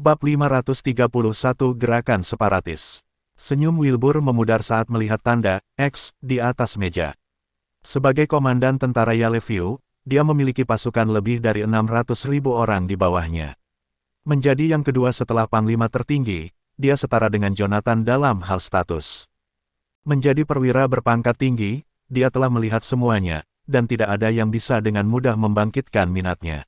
Bab 531 Gerakan Separatis. Senyum Wilbur memudar saat melihat tanda X di atas meja. Sebagai komandan tentara Yellowview, dia memiliki pasukan lebih dari 600.000 orang di bawahnya. Menjadi yang kedua setelah panglima tertinggi, dia setara dengan Jonathan dalam hal status. Menjadi perwira berpangkat tinggi, dia telah melihat semuanya, dan tidak ada yang bisa dengan mudah membangkitkan minatnya.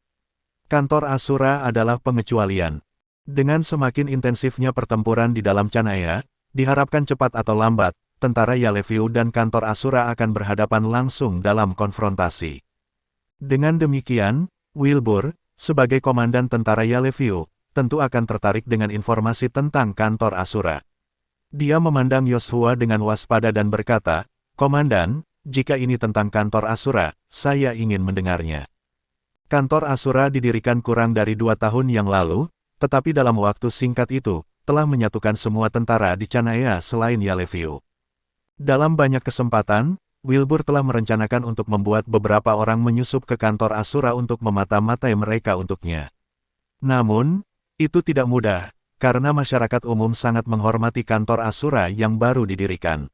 Kantor Asura adalah pengecualian. Dengan semakin intensifnya pertempuran di dalam Canaya, diharapkan cepat atau lambat, tentara Yellowview dan kantor Asura akan berhadapan langsung dalam konfrontasi. Dengan demikian, Wilbur, sebagai komandan tentara Yellowview, tentu akan tertarik dengan informasi tentang kantor Asura. Dia memandang Yoshua dengan waspada dan berkata, "Komandan, jika ini tentang kantor Asura, saya ingin mendengarnya." Kantor Asura didirikan kurang dari 2 tahun yang lalu, tetapi dalam waktu singkat itu, telah menyatukan semua tentara di Canaya selain Yellowview. Dalam banyak kesempatan, Wilbur telah merencanakan untuk membuat beberapa orang menyusup ke kantor Asura untuk memata-matai mereka untuknya. Namun, itu tidak mudah, karena masyarakat umum sangat menghormati kantor Asura yang baru didirikan.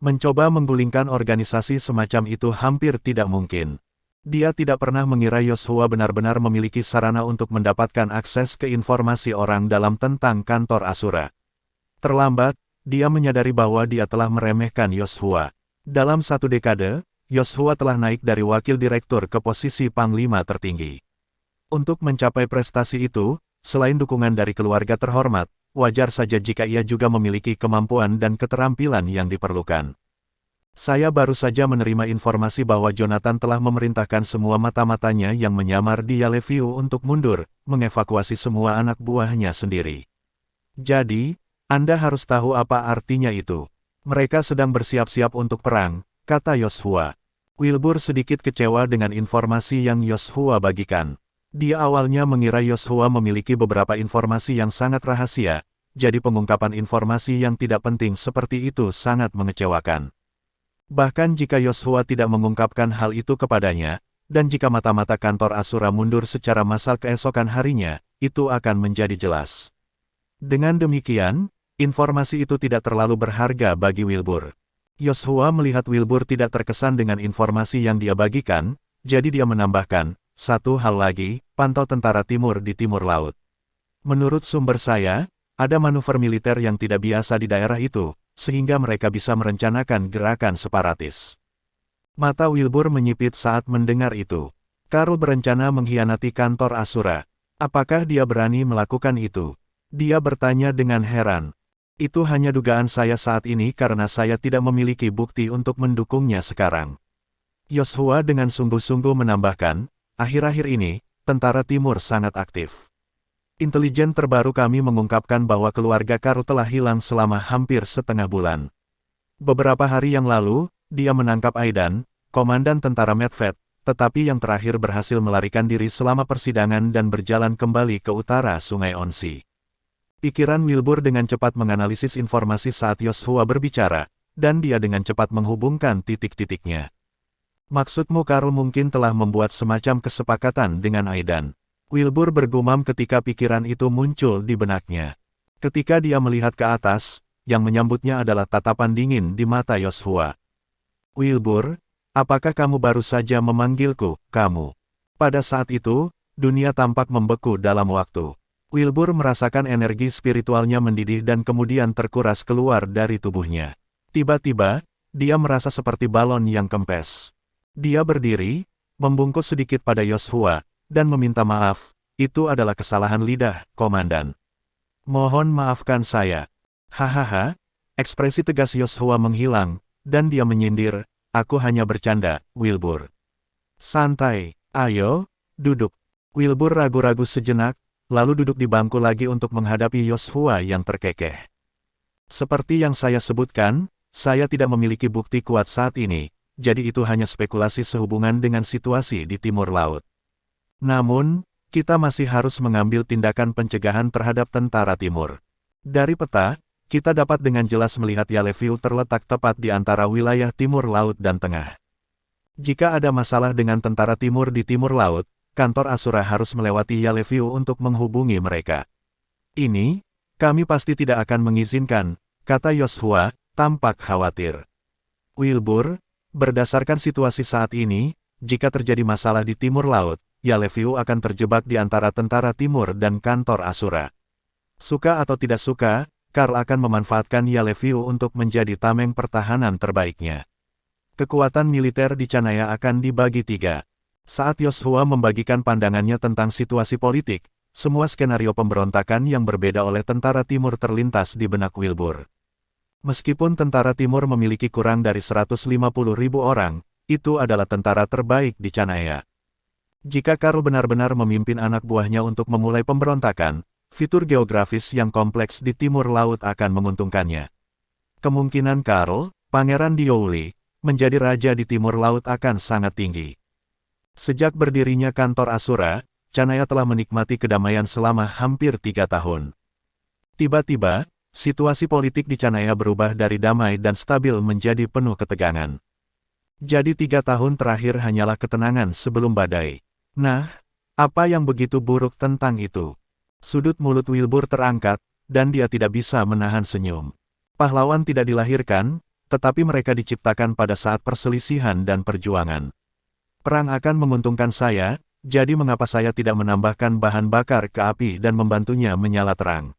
Mencoba menggulingkan organisasi semacam itu hampir tidak mungkin. Dia tidak pernah mengira Yoshua benar-benar memiliki sarana untuk mendapatkan akses ke informasi orang dalam tentang kantor Asura. Terlambat, dia menyadari bahwa dia telah meremehkan Yoshua. Dalam 1 dekade, Yoshua telah naik dari wakil direktur ke posisi panglima tertinggi. Untuk mencapai prestasi itu, selain dukungan dari keluarga terhormat, wajar saja jika ia juga memiliki kemampuan dan keterampilan yang diperlukan. Saya baru saja menerima informasi bahwa Jonathan telah memerintahkan semua mata-matanya yang menyamar di Yellowview untuk mundur, mengevakuasi semua anak buahnya sendiri. Jadi, Anda harus tahu apa artinya itu. Mereka sedang bersiap-siap untuk perang, kata Yoshua. Wilbur sedikit kecewa dengan informasi yang Yoshua bagikan. Dia awalnya mengira Yoshua memiliki beberapa informasi yang sangat rahasia, jadi pengungkapan informasi yang tidak penting seperti itu sangat mengecewakan. Bahkan jika Yoshua tidak mengungkapkan hal itu kepadanya, dan jika mata-mata kantor Asura mundur secara massal keesokan harinya, itu akan menjadi jelas. Dengan demikian, informasi itu tidak terlalu berharga bagi Wilbur. Yoshua melihat Wilbur tidak terkesan dengan informasi yang dia bagikan, jadi dia menambahkan, "Satu hal lagi, pantau tentara timur di timur laut. Menurut sumber saya, ada manuver militer yang tidak biasa di daerah itu, sehingga mereka bisa merencanakan gerakan separatis." Mata Wilbur menyipit saat mendengar itu. Karl berencana mengkhianati kantor Asura. Apakah dia berani melakukan itu? Dia bertanya dengan heran. Itu hanya dugaan saya saat ini karena saya tidak memiliki bukti untuk mendukungnya sekarang. Yoshua dengan sungguh-sungguh menambahkan, akhir-akhir ini, tentara timur sangat aktif. Intelijen terbaru kami mengungkapkan bahwa keluarga Karl telah hilang selama hampir setengah bulan. Beberapa hari yang lalu, dia menangkap Aidan, komandan tentara Medved, tetapi yang terakhir berhasil melarikan diri selama persidangan dan berjalan kembali ke utara Sungai Onsi. Pikiran Wilbur dengan cepat menganalisis informasi saat Yoshua berbicara, dan dia dengan cepat menghubungkan titik-titiknya. Maksudmu Karl mungkin telah membuat semacam kesepakatan dengan Aidan. Wilbur bergumam ketika pikiran itu muncul di benaknya. Ketika dia melihat ke atas, yang menyambutnya adalah tatapan dingin di mata Yoshua. "Wilbur, apakah kamu baru saja memanggilku, kamu?" Pada saat itu, dunia tampak membeku dalam waktu. Wilbur merasakan energi spiritualnya mendidih dan kemudian terkuras keluar dari tubuhnya. Tiba-tiba, dia merasa seperti balon yang kempes. Dia berdiri, membungkuk sedikit pada Yoshua, dan meminta maaf. "Itu adalah kesalahan lidah, Komandan. Mohon maafkan saya." Hahaha, ekspresi tegas Yoshua menghilang, dan dia menyindir, "Aku hanya bercanda, Wilbur. Santai, ayo, duduk." Wilbur ragu-ragu sejenak, lalu duduk di bangku lagi untuk menghadapi Yoshua yang terkekeh. "Seperti yang saya sebutkan, saya tidak memiliki bukti kuat saat ini, jadi itu hanya spekulasi sehubungan dengan situasi di timur laut. Namun, kita masih harus mengambil tindakan pencegahan terhadap tentara timur. Dari peta, kita dapat dengan jelas melihat Yellowview terletak tepat di antara wilayah timur laut dan tengah. Jika ada masalah dengan tentara timur di timur laut, kantor Asura harus melewati Yellowview untuk menghubungi mereka. Ini, kami pasti tidak akan mengizinkan, kata Yoshua, tampak khawatir. Wilbur, berdasarkan situasi saat ini, jika terjadi masalah di timur laut, Yaleviu akan terjebak di antara tentara timur dan kantor Asura. Suka atau tidak suka, Karl akan memanfaatkan Yaleviu untuk menjadi tameng pertahanan terbaiknya. Kekuatan militer di Canaya akan dibagi 3. Saat Yoshua membagikan pandangannya tentang situasi politik, semua skenario pemberontakan yang berbeda oleh tentara timur terlintas di benak Wilbur. Meskipun tentara timur memiliki kurang dari 150.000 orang, itu adalah tentara terbaik di Canaya. Jika Karl benar-benar memimpin anak buahnya untuk memulai pemberontakan, fitur geografis yang kompleks di timur laut akan menguntungkannya. Kemungkinan Karl, Pangeran Diouli, menjadi raja di timur laut akan sangat tinggi. Sejak berdirinya kantor Asura, Canaya telah menikmati kedamaian selama hampir 3 tahun. Tiba-tiba, situasi politik di Canaya berubah dari damai dan stabil menjadi penuh ketegangan. Jadi 3 tahun terakhir hanyalah ketenangan sebelum badai. Nah, apa yang begitu buruk tentang itu? Sudut mulut Wilbur terangkat, dan dia tidak bisa menahan senyum. Pahlawan tidak dilahirkan, tetapi mereka diciptakan pada saat perselisihan dan perjuangan. Perang akan menguntungkan saya, jadi mengapa saya tidak menambahkan bahan bakar ke api dan membantunya menyala terang?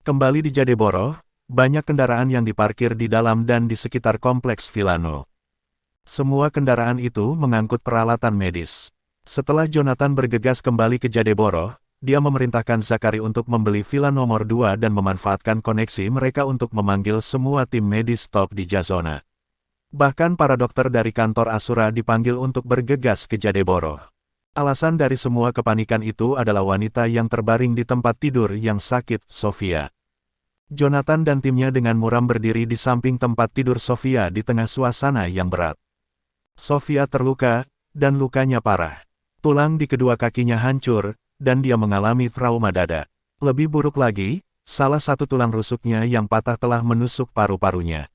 Kembali di Jadeboro, banyak kendaraan yang diparkir di dalam dan di sekitar kompleks Villano. Semua kendaraan itu mengangkut peralatan medis. Setelah Jonathan bergegas kembali ke Jadeboro, dia memerintahkan Zakari untuk membeli villa nomor 2 dan memanfaatkan koneksi mereka untuk memanggil semua tim medis top di Jazona. Bahkan para dokter dari kantor Asura dipanggil untuk bergegas ke Jadeboro. Alasan dari semua kepanikan itu adalah wanita yang terbaring di tempat tidur yang sakit, Sofia. Jonathan dan timnya dengan muram berdiri di samping tempat tidur Sofia di tengah suasana yang berat. Sofia terluka, dan lukanya parah. Tulang di kedua kakinya hancur, dan dia mengalami trauma dada. Lebih buruk lagi, salah satu tulang rusuknya yang patah telah menusuk paru-parunya.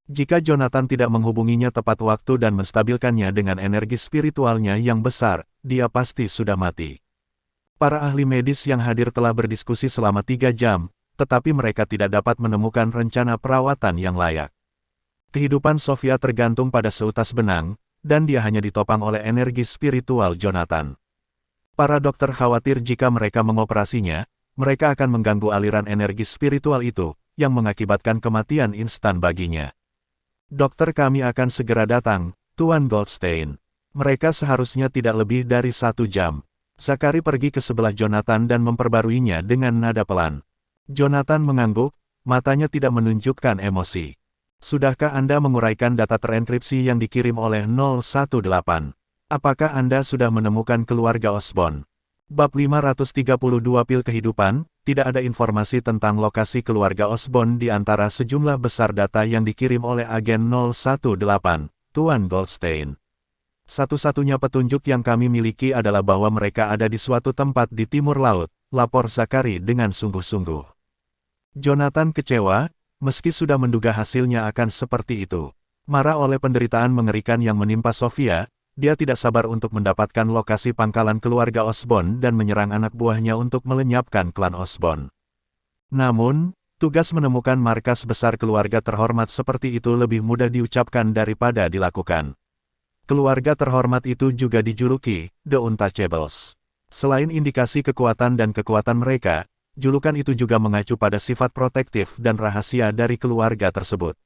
Jika Jonathan tidak menghubunginya tepat waktu dan menstabilkannya dengan energi spiritualnya yang besar, dia pasti sudah mati. Para ahli medis yang hadir telah berdiskusi selama 3 jam, tetapi mereka tidak dapat menemukan rencana perawatan yang layak. Kehidupan Sofia tergantung pada seutas benang, dan dia hanya ditopang oleh energi spiritual Jonathan. Para dokter khawatir jika mereka mengoperasinya, mereka akan mengganggu aliran energi spiritual itu, yang mengakibatkan kematian instan baginya. Dokter kami akan segera datang, Tuan Goldstein. Mereka seharusnya tidak lebih dari 1 jam. Zakari pergi ke sebelah Jonathan dan memperbaruinya dengan nada pelan. Jonathan mengangguk, matanya tidak menunjukkan emosi. Sudahkah Anda menguraikan data terenkripsi yang dikirim oleh 018? Apakah Anda sudah menemukan keluarga Osborn? Bab 532 Pil Kehidupan, tidak ada informasi tentang lokasi keluarga Osborn di antara sejumlah besar data yang dikirim oleh agen 018, Tuan Goldstein. Satu-satunya petunjuk yang kami miliki adalah bahwa mereka ada di suatu tempat di timur laut, lapor Zakari dengan sungguh-sungguh. Jonathan kecewa, meski sudah menduga hasilnya akan seperti itu. Marah oleh penderitaan mengerikan yang menimpa Sofia, dia tidak sabar untuk mendapatkan lokasi pangkalan keluarga Osborn dan menyerang anak buahnya untuk melenyapkan klan Osborn. Namun, tugas menemukan markas besar keluarga terhormat seperti itu lebih mudah diucapkan daripada dilakukan. Keluarga terhormat itu juga dijuluki The Untouchables. Selain indikasi kekuatan dan kekuatan mereka, julukan itu juga mengacu pada sifat protektif dan rahasia dari keluarga tersebut.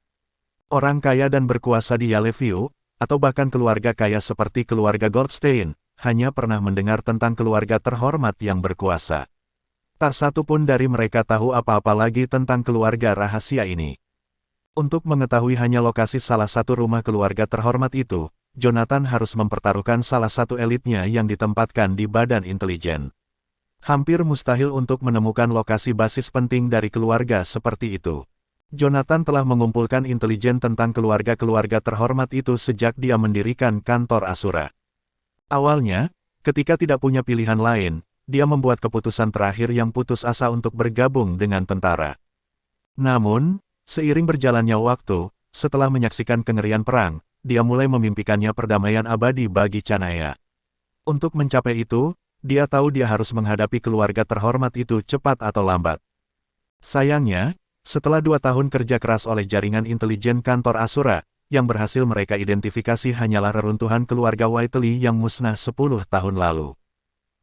Orang kaya dan berkuasa di Yaleviu, atau bahkan keluarga kaya seperti keluarga Goldstein, hanya pernah mendengar tentang keluarga terhormat yang berkuasa. Tak satu pun dari mereka tahu apa-apa lagi tentang keluarga rahasia ini. Untuk mengetahui hanya lokasi salah satu rumah keluarga terhormat itu, Jonathan harus mempertaruhkan salah satu elitnya yang ditempatkan di badan intelijen. Hampir mustahil untuk menemukan lokasi basis penting dari keluarga seperti itu. Jonathan telah mengumpulkan intelijen tentang keluarga-keluarga terhormat itu sejak dia mendirikan kantor Asura. Awalnya, ketika tidak punya pilihan lain, dia membuat keputusan terakhir yang putus asa untuk bergabung dengan tentara. Namun, seiring berjalannya waktu, setelah menyaksikan kengerian perang, dia mulai memimpikannya perdamaian abadi bagi Canaya. Untuk mencapai itu, dia tahu dia harus menghadapi keluarga terhormat itu cepat atau lambat. Sayangnya, setelah 2 tahun kerja keras oleh jaringan intelijen kantor Asura, yang berhasil mereka identifikasi hanyalah reruntuhan keluarga Whiteley yang musnah 10 tahun lalu.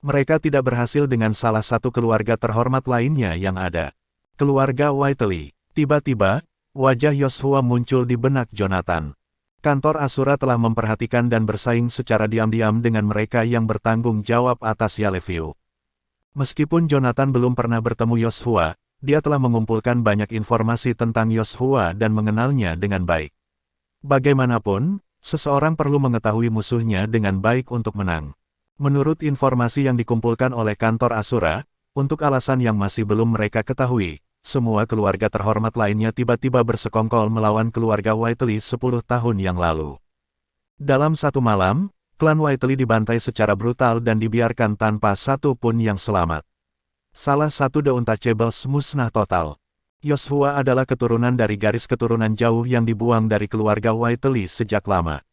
Mereka tidak berhasil dengan salah satu keluarga terhormat lainnya yang ada. Keluarga Whiteley. Tiba-tiba, wajah Yoshua muncul di benak Jonathan. Kantor Asura telah memperhatikan dan bersaing secara diam-diam dengan mereka yang bertanggung jawab atas Yaleview. Meskipun Jonathan belum pernah bertemu Yoshua, dia telah mengumpulkan banyak informasi tentang Yoshua dan mengenalnya dengan baik. Bagaimanapun, seseorang perlu mengetahui musuhnya dengan baik untuk menang. Menurut informasi yang dikumpulkan oleh kantor Asura, untuk alasan yang masih belum mereka ketahui, semua keluarga terhormat lainnya tiba-tiba bersekongkol melawan keluarga Whiteley 10 tahun yang lalu. Dalam satu malam, klan Whiteley dibantai secara brutal dan dibiarkan tanpa satu pun yang selamat. Salah satu The Untouchables musnah total. Yoshua adalah keturunan dari garis keturunan jauh yang dibuang dari keluarga Whiteley sejak lama.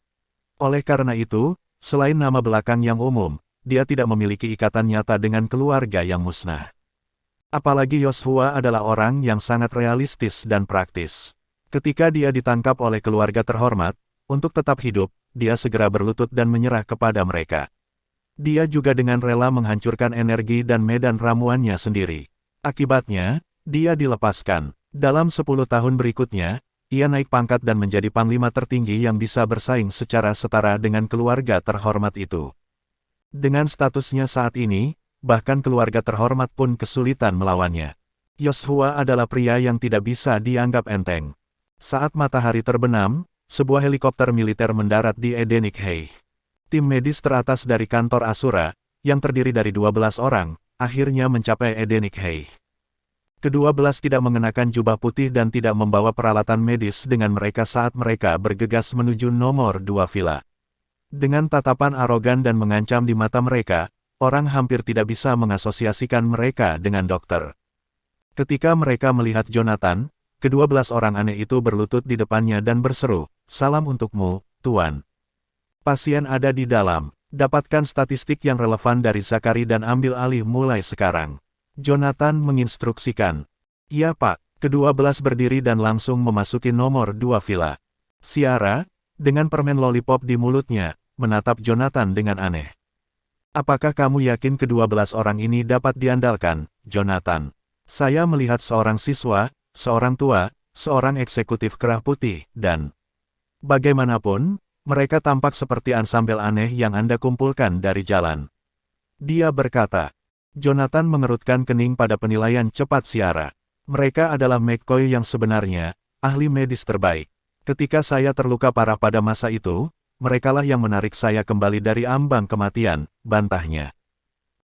Oleh karena itu, selain nama belakang yang umum, dia tidak memiliki ikatan nyata dengan keluarga yang musnah. Apalagi Yoshua adalah orang yang sangat realistis dan praktis. Ketika dia ditangkap oleh keluarga terhormat, untuk tetap hidup, dia segera berlutut dan menyerah kepada mereka. Dia juga dengan rela menghancurkan energi dan medan ramuannya sendiri. Akibatnya, dia dilepaskan. Dalam 10 tahun berikutnya, ia naik pangkat dan menjadi panglima tertinggi yang bisa bersaing secara setara dengan keluarga terhormat itu. Dengan statusnya saat ini, bahkan keluarga terhormat pun kesulitan melawannya. Yoshua adalah pria yang tidak bisa dianggap enteng. Saat matahari terbenam, sebuah helikopter militer mendarat di Edenic Hay. Tim medis teratas dari kantor Asura, yang terdiri dari 12 orang, akhirnya mencapai Edenic Hay. Kedua belas tidak mengenakan jubah putih dan tidak membawa peralatan medis dengan mereka saat mereka bergegas menuju nomor 2 villa. Dengan tatapan arogan dan mengancam di mata mereka, orang hampir tidak bisa mengasosiasikan mereka dengan dokter. Ketika mereka melihat Jonathan, kedua belas orang aneh itu berlutut di depannya dan berseru, "Salam untukmu, Tuan. Pasien ada di dalam. Dapatkan statistik yang relevan dari Zachary dan ambil alih mulai sekarang." Jonathan menginstruksikan. "Iya Pak." Kedua belas berdiri dan langsung memasuki nomor 2 villa. Ciara, dengan permen lollipop di mulutnya, menatap Jonathan dengan aneh. "Apakah kamu yakin kedua belas orang ini dapat diandalkan, Jonathan? Saya melihat seorang siswa, seorang tua, seorang eksekutif kerah putih, dan bagaimanapun, mereka tampak seperti ansambel aneh yang Anda kumpulkan dari jalan." Dia berkata. Jonathan mengerutkan kening pada penilaian cepat Ciara. "Mereka adalah McCoy yang sebenarnya, ahli medis terbaik. Ketika saya terluka parah pada masa itu, merekalah yang menarik saya kembali dari ambang kematian," bantahnya.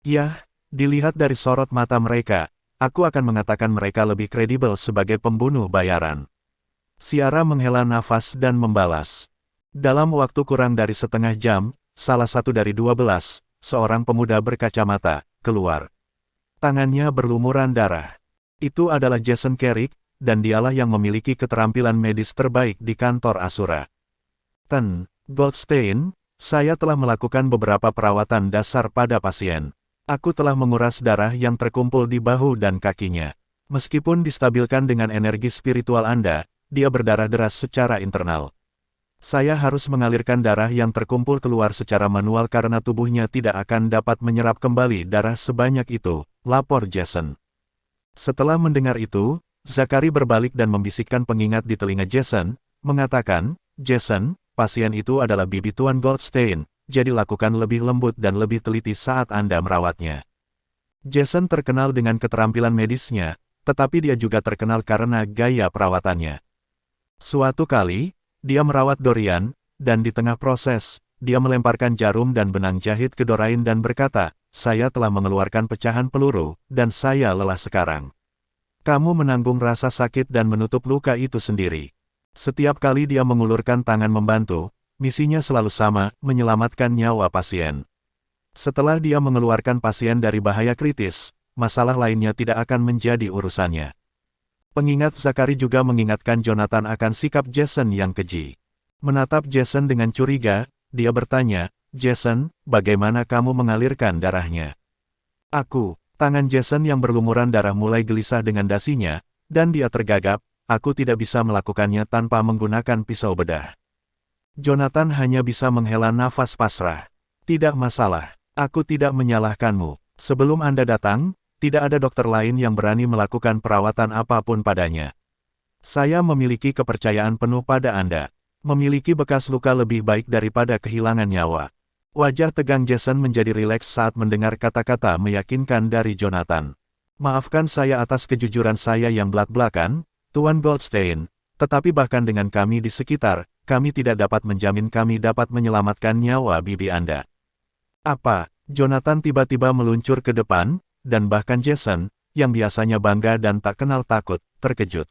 "Yah, dilihat dari sorot mata mereka, aku akan mengatakan mereka lebih kredibel sebagai pembunuh bayaran." Ciara menghela nafas dan membalas. Dalam waktu kurang dari setengah jam, salah satu dari 12, seorang pemuda berkacamata, keluar. Tangannya berlumuran darah. Itu adalah Jason Carrick, dan dialah yang memiliki keterampilan medis terbaik di kantor Asura. "Ten Goldstein, saya telah melakukan beberapa perawatan dasar pada pasien. Aku telah menguras darah yang terkumpul di bahu dan kakinya. Meskipun distabilkan dengan energi spiritual Anda, dia berdarah deras secara internal. Saya harus mengalirkan darah yang terkumpul keluar secara manual karena tubuhnya tidak akan dapat menyerap kembali darah sebanyak itu," lapor Jason. Setelah mendengar itu, Zachary berbalik dan membisikkan pengingat di telinga Jason, mengatakan, "Jason, pasien itu adalah bibi Tuan Goldstein, jadi lakukan lebih lembut dan lebih teliti saat Anda merawatnya." Jason terkenal dengan keterampilan medisnya, tetapi dia juga terkenal karena gaya perawatannya. Suatu kali, dia merawat Dorian, dan di tengah proses, dia melemparkan jarum dan benang jahit ke Dorian dan berkata, "Saya telah mengeluarkan pecahan peluru, dan saya lelah sekarang. Kamu menanggung rasa sakit dan menutup luka itu sendiri." Setiap kali dia mengulurkan tangan membantu, misinya selalu sama, menyelamatkan nyawa pasien. Setelah dia mengeluarkan pasien dari bahaya kritis, masalah lainnya tidak akan menjadi urusannya. Pengingat Zachary juga mengingatkan Jonathan akan sikap Jason yang keji. Menatap Jason dengan curiga, dia bertanya, "Jason, bagaimana kamu mengalirkan darahnya?" Tangan Jason yang berlumuran darah mulai gelisah dengan dasinya, dan dia tergagap, aku tidak bisa melakukannya tanpa menggunakan pisau bedah. Jonathan hanya bisa menghela nafas pasrah. Tidak masalah, aku tidak menyalahkanmu. Sebelum Anda datang, tidak ada dokter lain yang berani melakukan perawatan apapun padanya. Saya memiliki kepercayaan penuh pada Anda. Memiliki bekas luka lebih baik daripada kehilangan nyawa. Wajah tegang Jason menjadi rileks saat mendengar kata-kata meyakinkan dari Jonathan. Maafkan saya atas kejujuran saya yang belak-belakan, Tuan Goldstein, tetapi bahkan dengan kami di sekitar, kami tidak dapat menjamin kami dapat menyelamatkan nyawa bibi Anda. Apa? Jonathan tiba-tiba meluncur ke depan, dan bahkan Jason, yang biasanya bangga dan tak kenal takut, terkejut.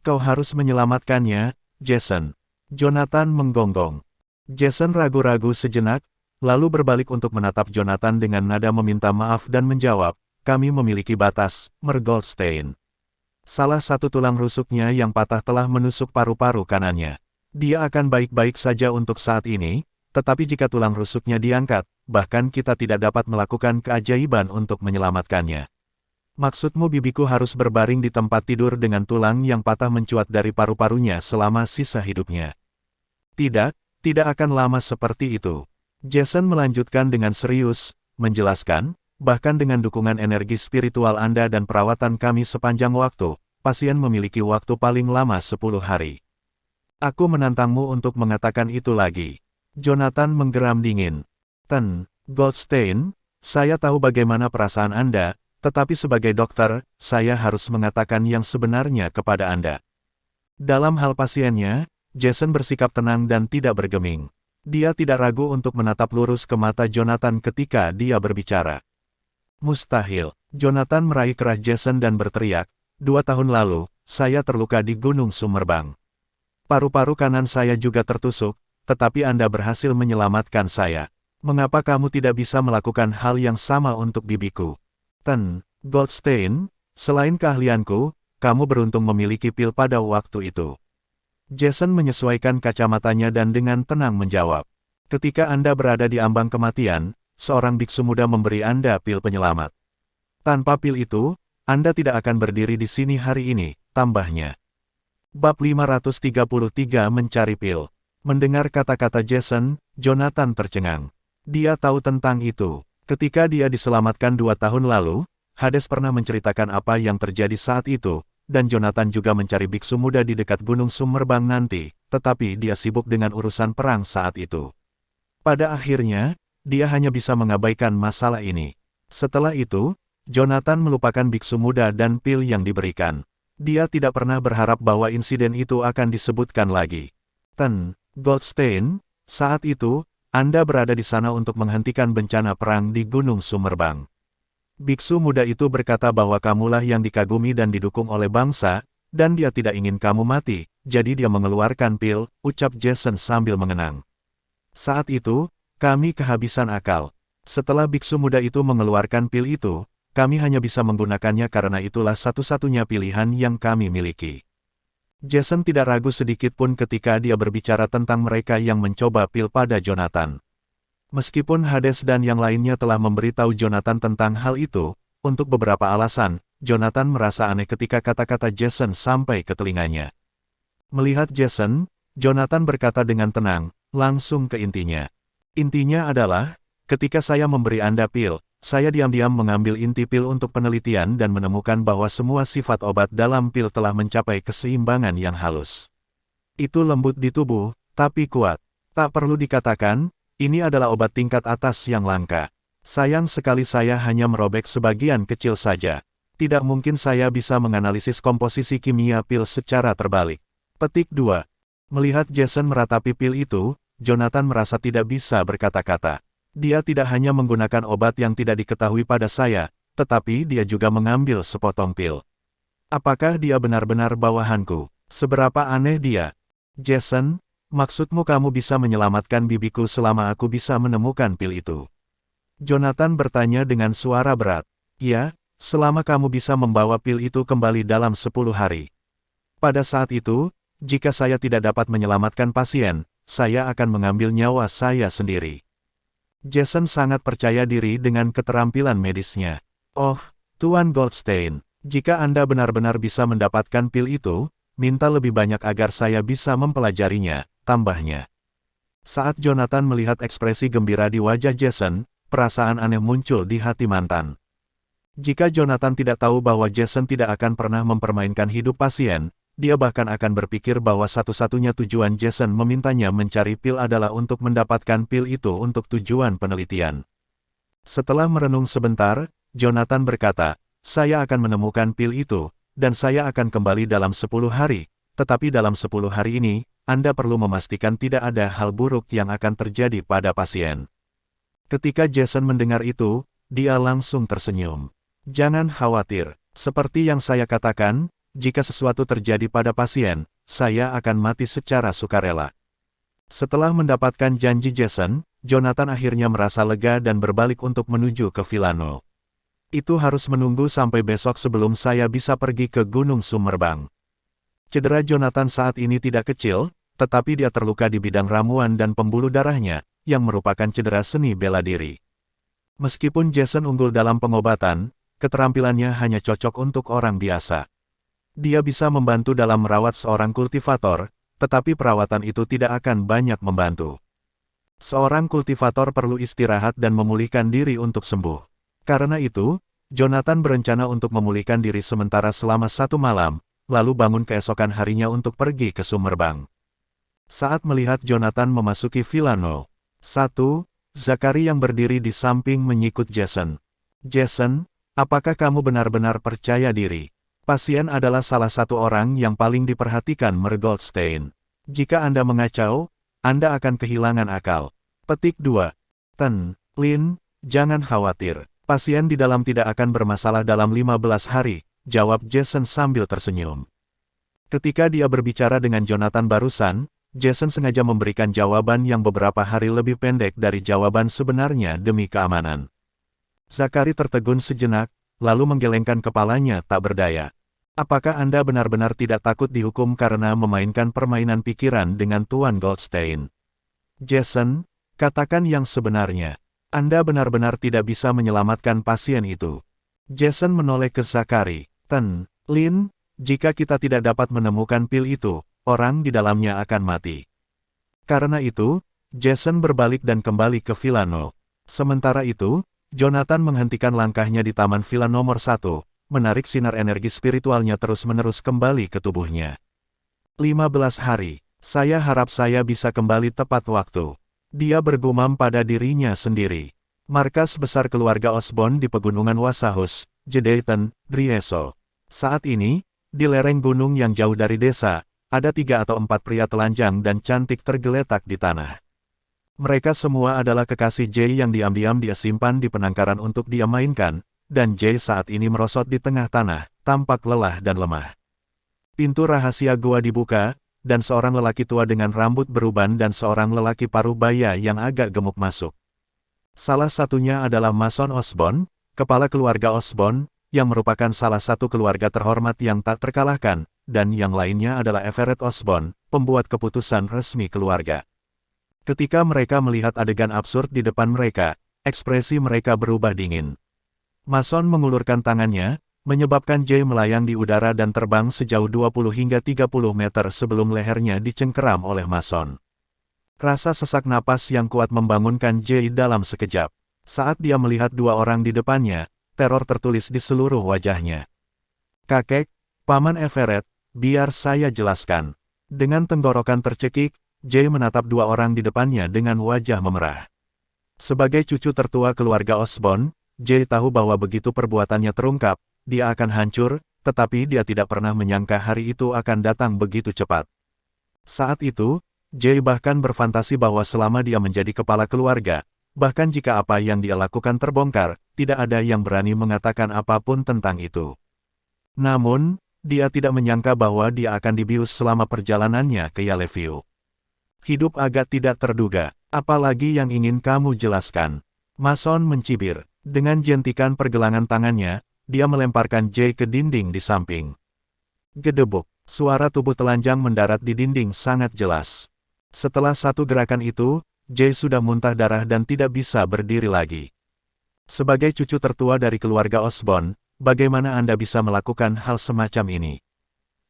Kau harus menyelamatkannya, Jason. Jonathan menggonggong. Jason ragu-ragu sejenak, lalu berbalik untuk menatap Jonathan dengan nada meminta maaf dan menjawab, kami memiliki batas, Mer Goldstein. Salah satu tulang rusuknya yang patah telah menusuk paru-paru kanannya. Dia akan baik-baik saja untuk saat ini, tetapi jika tulang rusuknya diangkat, bahkan kita tidak dapat melakukan keajaiban untuk menyelamatkannya. Maksudmu bibiku harus berbaring di tempat tidur dengan tulang yang patah mencuat dari paru-parunya selama sisa hidupnya. Tidak, tidak akan lama seperti itu. Jason melanjutkan dengan serius, menjelaskan, bahkan dengan dukungan energi spiritual Anda dan perawatan kami sepanjang waktu, pasien memiliki waktu paling lama 10 hari. Aku menantangmu untuk mengatakan itu lagi. Jonathan menggeram dingin. Goldstein, saya tahu bagaimana perasaan Anda, tetapi sebagai dokter, saya harus mengatakan yang sebenarnya kepada Anda. Dalam hal pasiennya, Jason bersikap tenang dan tidak bergeming. Dia tidak ragu untuk menatap lurus ke mata Jonathan ketika dia berbicara. Mustahil. Jonathan meraih kerah Jason dan berteriak, 2 tahun lalu, saya terluka di Gunung Sumerbang. Paru-paru kanan saya juga tertusuk, tetapi Anda berhasil menyelamatkan saya. Mengapa kamu tidak bisa melakukan hal yang sama untuk bibiku? Goldstein, selain keahlianku, kamu beruntung memiliki pil pada waktu itu. Jason menyesuaikan kacamatanya dan dengan tenang menjawab. Ketika Anda berada di ambang kematian, seorang biksu muda memberi Anda pil penyelamat. Tanpa pil itu, Anda tidak akan berdiri di sini hari ini, tambahnya. Bab 533 Mencari Pil. Mendengar kata-kata Jason, Jonathan tercengang. Dia tahu tentang itu. Ketika dia diselamatkan 2 tahun lalu, Hades pernah menceritakan apa yang terjadi saat itu, dan Jonathan juga mencari biksu muda di dekat Gunung Sumerbang nanti, tetapi dia sibuk dengan urusan perang saat itu. Pada akhirnya, dia hanya bisa mengabaikan masalah ini. Setelah itu, Jonathan melupakan biksu muda dan pil yang diberikan. Dia tidak pernah berharap bahwa insiden itu akan disebutkan lagi. Goldstein, saat itu, Anda berada di sana untuk menghentikan bencana perang di Gunung Sumerbang. Biksu muda itu berkata bahwa kamulah yang dikagumi dan didukung oleh bangsa, dan dia tidak ingin kamu mati, jadi dia mengeluarkan pil, ucap Jason sambil mengenang. Saat itu, kami kehabisan akal. Setelah biksu muda itu mengeluarkan pil itu, kami hanya bisa menggunakannya karena itulah satu-satunya pilihan yang kami miliki. Jason tidak ragu sedikit pun ketika dia berbicara tentang mereka yang mencoba pil pada Jonathan. Meskipun Hades dan yang lainnya telah memberitahu Jonathan tentang hal itu, untuk beberapa alasan, Jonathan merasa aneh ketika kata-kata Jason sampai ke telinganya. Melihat Jason, Jonathan berkata dengan tenang, langsung ke intinya. Intinya adalah, ketika saya memberi Anda pil, saya diam-diam mengambil inti pil untuk penelitian dan menemukan bahwa semua sifat obat dalam pil telah mencapai keseimbangan yang halus. Itu lembut di tubuh, tapi kuat. Tak perlu dikatakan, ini adalah obat tingkat atas yang langka. Sayang sekali saya hanya merobek sebagian kecil saja. Tidak mungkin saya bisa menganalisis komposisi kimia pil secara terbalik. Petik 2. Melihat Jason meratapi pil itu, Jonathan merasa tidak bisa berkata-kata. Dia tidak hanya menggunakan obat yang tidak diketahui pada saya, tetapi dia juga mengambil sepotong pil. Apakah dia benar-benar bawahanku? Seberapa aneh dia? Jason, maksudmu kamu bisa menyelamatkan bibiku selama aku bisa menemukan pil itu? Jonathan bertanya dengan suara berat. Ya, selama kamu bisa membawa pil itu kembali dalam 10 hari. Pada saat itu, jika saya tidak dapat menyelamatkan pasien, saya akan mengambil nyawa saya sendiri. Jason sangat percaya diri dengan keterampilan medisnya. Oh, Tuan Goldstein, jika Anda benar-benar bisa mendapatkan pil itu, minta lebih banyak agar saya bisa mempelajarinya, tambahnya. Saat Jonathan melihat ekspresi gembira di wajah Jason, perasaan aneh muncul di hati mantan. Jika Jonathan tidak tahu bahwa Jason tidak akan pernah mempermainkan hidup pasien, dia bahkan akan berpikir bahwa satu-satunya tujuan Jason memintanya mencari pil adalah untuk mendapatkan pil itu untuk tujuan penelitian. Setelah merenung sebentar, Jonathan berkata, "Saya akan menemukan pil itu, dan saya akan kembali dalam 10 hari, tetapi dalam 10 hari ini, Anda perlu memastikan tidak ada hal buruk yang akan terjadi pada pasien." Ketika Jason mendengar itu, dia langsung tersenyum. "Jangan khawatir, seperti yang saya katakan, jika sesuatu terjadi pada pasien, saya akan mati secara sukarela." Setelah mendapatkan janji Jason, Jonathan akhirnya merasa lega dan berbalik untuk menuju ke Villano. "Itu harus menunggu sampai besok sebelum saya bisa pergi ke Gunung Sumerbang." Cedera Jonathan saat ini tidak kecil, tetapi dia terluka di bidang ramuan dan pembuluh darahnya, yang merupakan cedera seni bela diri. Meskipun Jason unggul dalam pengobatan, keterampilannya hanya cocok untuk orang biasa. Dia bisa membantu dalam merawat seorang kultivator, tetapi perawatan itu tidak akan banyak membantu. Seorang kultivator perlu istirahat dan memulihkan diri untuk sembuh. Karena itu, Jonathan berencana untuk memulihkan diri sementara selama 1 malam, lalu bangun keesokan harinya untuk pergi ke Sumerbang. Saat melihat Jonathan memasuki Villano, Zachary yang berdiri di samping menyikut Jason. "Jason, apakah kamu benar-benar percaya diri? Pasien adalah salah satu orang yang paling diperhatikan Mer Goldstein. Jika Anda mengacau, Anda akan kehilangan akal." Petik 2. Lin, jangan khawatir. Pasien di dalam tidak akan bermasalah dalam 15 hari, jawab Jason sambil tersenyum. Ketika dia berbicara dengan Jonathan barusan, Jason sengaja memberikan jawaban yang beberapa hari lebih pendek dari jawaban sebenarnya demi keamanan. Zachary tertegun sejenak, lalu menggelengkan kepalanya tak berdaya. "Apakah Anda benar-benar tidak takut dihukum karena memainkan permainan pikiran dengan Tuan Goldstein?" "Jason, katakan yang sebenarnya. Anda benar-benar tidak bisa menyelamatkan pasien itu." Jason menoleh ke Zachary. Lin, jika kita tidak dapat menemukan pil itu, orang di dalamnya akan mati." Karena itu, Jason berbalik dan kembali ke Villa No. Sementara itu, Jonathan menghentikan langkahnya di Taman Villa nomor 1, menarik sinar energi spiritualnya terus-menerus kembali ke tubuhnya. 15 hari, saya harap saya bisa kembali tepat waktu. Dia bergumam pada dirinya sendiri. Markas besar keluarga Osborn di pegunungan Wasahus, Jedeitan, Drieso. Saat ini, di lereng gunung yang jauh dari desa, ada 3 atau 4 pria telanjang dan cantik tergeletak di tanah. Mereka semua adalah kekasih Jay yang diam-diam dia simpan di penangkaran untuk dia mainkan, dan Jay saat ini merosot di tengah tanah, tampak lelah dan lemah. Pintu rahasia gua dibuka, dan seorang lelaki tua dengan rambut beruban dan seorang lelaki paruh baya yang agak gemuk masuk. Salah satunya adalah Mason Osborn, kepala keluarga Osborn, yang merupakan salah satu keluarga terhormat yang tak terkalahkan, dan yang lainnya adalah Everett Osborn, pembuat keputusan resmi keluarga. Ketika mereka melihat adegan absurd di depan mereka, ekspresi mereka berubah dingin. Mason mengulurkan tangannya, menyebabkan Jay melayang di udara dan terbang sejauh 20 hingga 30 meter sebelum lehernya dicengkeram oleh Mason. Rasa sesak napas yang kuat membangunkan Jay dalam sekejap. Saat dia melihat 2 orang di depannya, teror tertulis di seluruh wajahnya. "Kakek, Paman Everett, biar saya jelaskan." Dengan tenggorokan tercekik, Jay menatap 2 orang di depannya dengan wajah memerah. Sebagai cucu tertua keluarga Osborn, Jay tahu bahwa begitu perbuatannya terungkap, dia akan hancur, tetapi dia tidak pernah menyangka hari itu akan datang begitu cepat. Saat itu, Jay bahkan berfantasi bahwa selama dia menjadi kepala keluarga, bahkan jika apa yang dia lakukan terbongkar, tidak ada yang berani mengatakan apapun tentang itu. Namun, dia tidak menyangka bahwa dia akan dibius selama perjalanannya ke Yellowview. "Hidup agak tidak terduga, apalagi yang ingin kamu jelaskan?" Mason mencibir. Dengan jentikan pergelangan tangannya, dia melemparkan Jay ke dinding di samping. Gedebuk, suara tubuh telanjang mendarat di dinding sangat jelas. Setelah satu gerakan itu, Jay sudah muntah darah dan tidak bisa berdiri lagi. Sebagai cucu tertua dari keluarga Osborn, bagaimana Anda bisa melakukan hal semacam ini?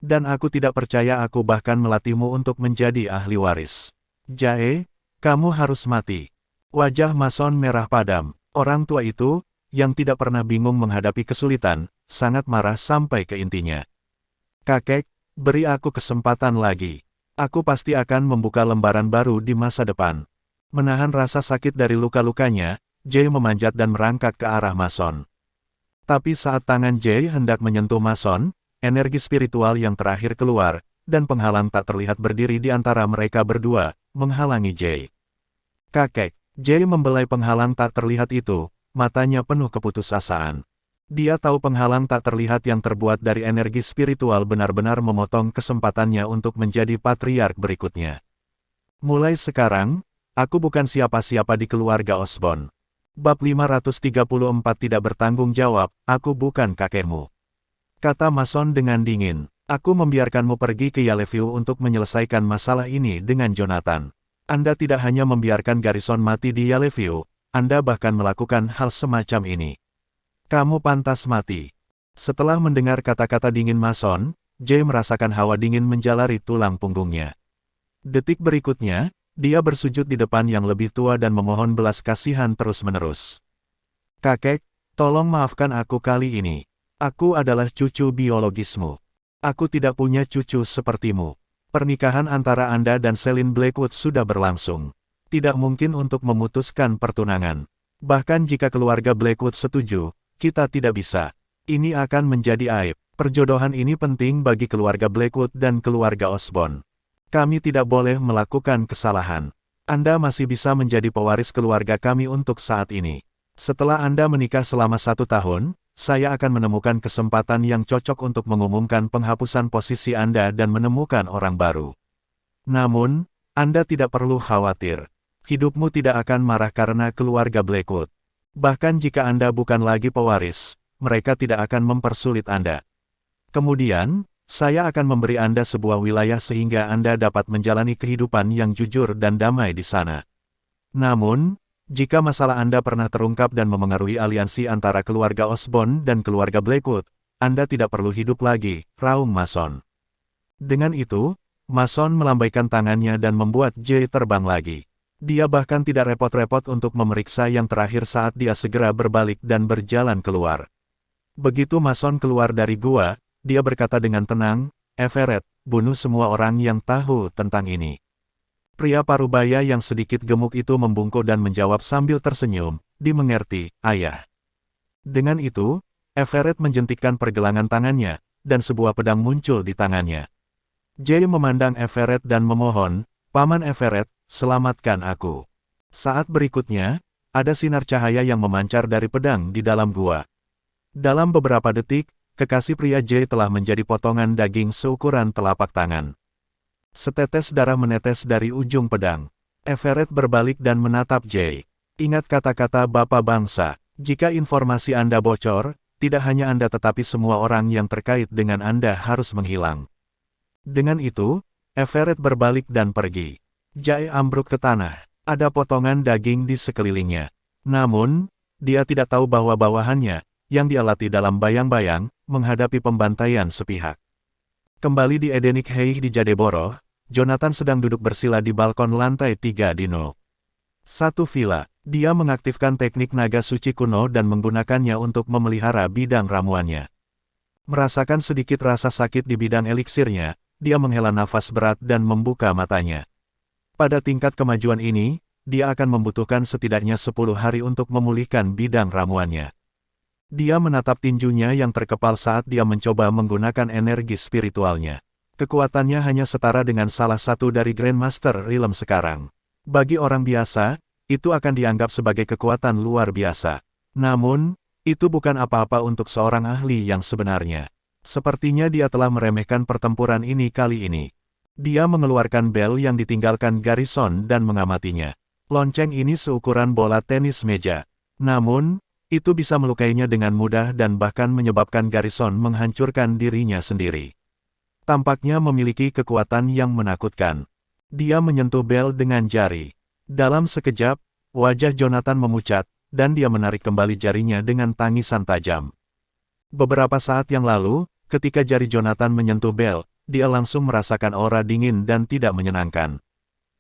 Dan aku tidak percaya aku bahkan melatihmu untuk menjadi ahli waris. Jae, kamu harus mati. Wajah Mason merah padam. Orang tua itu, yang tidak pernah bingung menghadapi kesulitan, sangat marah sampai ke intinya. Kakek, beri aku kesempatan lagi. Aku pasti akan membuka lembaran baru di masa depan. Menahan rasa sakit dari luka-lukanya, Jay memanjat dan merangkak ke arah Mason. Tapi saat tangan Jay hendak menyentuh Mason, energi spiritual yang terakhir keluar, dan penghalang tak terlihat berdiri di antara mereka berdua, menghalangi Jay. Kakek, Jay membelai penghalang tak terlihat itu, matanya penuh keputusasaan. Dia tahu penghalang tak terlihat yang terbuat dari energi spiritual benar-benar memotong kesempatannya untuk menjadi patriark berikutnya. Mulai sekarang, aku bukan siapa-siapa di keluarga Osborn. Bab 534 tidak bertanggung jawab, aku bukan kakekmu. Kata Mason dengan dingin, aku membiarkanmu pergi ke Yellowview untuk menyelesaikan masalah ini dengan Jonathan. Anda tidak hanya membiarkan Garrison mati di Yellowview, Anda bahkan melakukan hal semacam ini. Kamu pantas mati. Setelah mendengar kata-kata dingin Mason, Jay merasakan hawa dingin menjalari tulang punggungnya. Detik berikutnya, dia bersujud di depan yang lebih tua dan memohon belas kasihan terus-menerus. Kakek, tolong maafkan aku kali ini. Aku adalah cucu biologismu. Aku tidak punya cucu sepertimu. Pernikahan antara Anda dan Celine Blackwood sudah berlangsung. Tidak mungkin untuk memutuskan pertunangan. Bahkan jika keluarga Blackwood setuju, kita tidak bisa. Ini akan menjadi aib. Perjodohan ini penting bagi keluarga Blackwood dan keluarga Osborn. Kami tidak boleh melakukan kesalahan. Anda masih bisa menjadi pewaris keluarga kami untuk saat ini. Setelah Anda menikah selama 1 tahun, saya akan menemukan kesempatan yang cocok untuk mengumumkan penghapusan posisi Anda dan menemukan orang baru. Namun, Anda tidak perlu khawatir. Hidupmu tidak akan marah karena keluarga Blackwood. Bahkan jika Anda bukan lagi pewaris, mereka tidak akan mempersulit Anda. Kemudian, saya akan memberi Anda sebuah wilayah sehingga Anda dapat menjalani kehidupan yang jujur dan damai di sana. Namun, jika masalah Anda pernah terungkap dan memengaruhi aliansi antara keluarga Osborn dan keluarga Blackwood, Anda tidak perlu hidup lagi, raung Mason. Dengan itu, Mason melambaikan tangannya dan membuat Jay terbang lagi. Dia bahkan tidak repot-repot untuk memeriksa yang terakhir saat dia segera berbalik dan berjalan keluar. Begitu Mason keluar dari gua, dia berkata dengan tenang, Everett, bunuh semua orang yang tahu tentang ini. Pria parubaya yang sedikit gemuk itu membungkuk dan menjawab sambil tersenyum, dimengerti, ayah. Dengan itu, Everett menjentikkan pergelangan tangannya, dan sebuah pedang muncul di tangannya. Jay memandang Everett dan memohon, Paman Everett, selamatkan aku. Saat berikutnya, ada sinar cahaya yang memancar dari pedang di dalam gua. Dalam beberapa detik, kekasih pria Jay telah menjadi potongan daging seukuran telapak tangan. Setetes darah menetes dari ujung pedang. Everett berbalik dan menatap Jay. Ingat kata-kata Bapak Bangsa, jika informasi Anda bocor, tidak hanya Anda tetapi semua orang yang terkait dengan Anda harus menghilang. Dengan itu, Everett berbalik dan pergi. Jay ambruk ke tanah. Ada potongan daging di sekelilingnya. Namun, dia tidak tahu bahwa bawahannya, yang dia latih dalam bayang-bayang, menghadapi pembantaian sepihak. Kembali di Edenic Heights di Jadeborough, Jonathan sedang duduk bersila di balkon lantai 3 di No. 1 villa. Dia mengaktifkan teknik naga suci kuno dan menggunakannya untuk memelihara bidang ramuannya. Merasakan sedikit rasa sakit di bidang eliksirnya, dia menghela nafas berat dan membuka matanya. Pada tingkat kemajuan ini, dia akan membutuhkan setidaknya 10 hari untuk memulihkan bidang ramuannya. Dia menatap tinjunya yang terkepal saat dia mencoba menggunakan energi spiritualnya. Kekuatannya hanya setara dengan salah satu dari Grandmaster Realm sekarang. Bagi orang biasa, itu akan dianggap sebagai kekuatan luar biasa. Namun, itu bukan apa-apa untuk seorang ahli yang sebenarnya. Sepertinya dia telah meremehkan pertempuran ini kali ini. Dia mengeluarkan bel yang ditinggalkan Garrison dan mengamatinya. Lonceng ini seukuran bola tenis meja. Namun, itu bisa melukainya dengan mudah dan bahkan menyebabkan Garrison menghancurkan dirinya sendiri. Tampaknya memiliki kekuatan yang menakutkan. Dia menyentuh bel dengan jari. Dalam sekejap, wajah Jonathan memucat, dan dia menarik kembali jarinya dengan tangisan tajam. Beberapa saat yang lalu, ketika jari Jonathan menyentuh bel, dia langsung merasakan aura dingin dan tidak menyenangkan.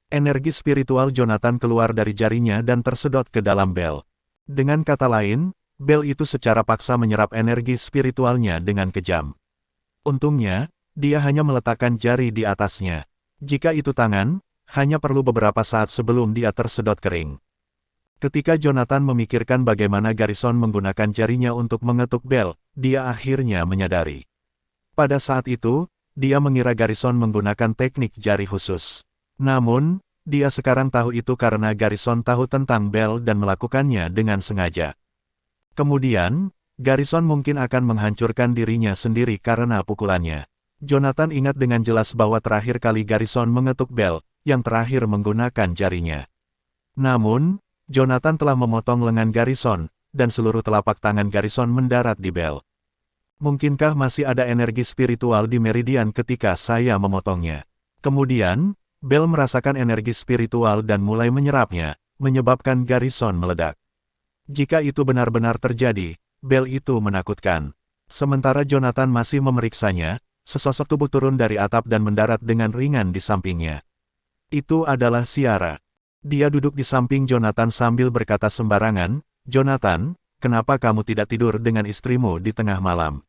Energi spiritual Jonathan keluar dari jarinya dan tersedot ke dalam bel. Dengan kata lain, bel itu secara paksa menyerap energi spiritualnya dengan kejam. Untungnya, dia hanya meletakkan jari di atasnya. Jika itu tangan, hanya perlu beberapa saat sebelum dia tersedot kering. Ketika Jonathan memikirkan bagaimana Garrison menggunakan jarinya untuk mengetuk bel, dia akhirnya menyadari. Pada saat itu, dia mengira Garrison menggunakan teknik jari khusus. Namun, dia sekarang tahu itu karena Garrison tahu tentang bel dan melakukannya dengan sengaja. Kemudian, Garrison mungkin akan menghancurkan dirinya sendiri karena pukulannya. Jonathan ingat dengan jelas bahwa terakhir kali Garrison mengetuk bel, yang terakhir menggunakan jarinya. Namun, Jonathan telah memotong lengan Garrison, dan seluruh telapak tangan Garrison mendarat di bel. Mungkinkah masih ada energi spiritual di Meridian ketika saya memotongnya? Kemudian, bel merasakan energi spiritual dan mulai menyerapnya, menyebabkan Garrison meledak. Jika itu benar-benar terjadi, bel itu menakutkan. Sementara Jonathan masih memeriksanya, sesosok tubuh turun dari atap dan mendarat dengan ringan di sampingnya. Itu adalah Ciara. Dia duduk di samping Jonathan sambil berkata sembarangan, "Jonathan, kenapa kamu tidak tidur dengan istrimu di tengah malam?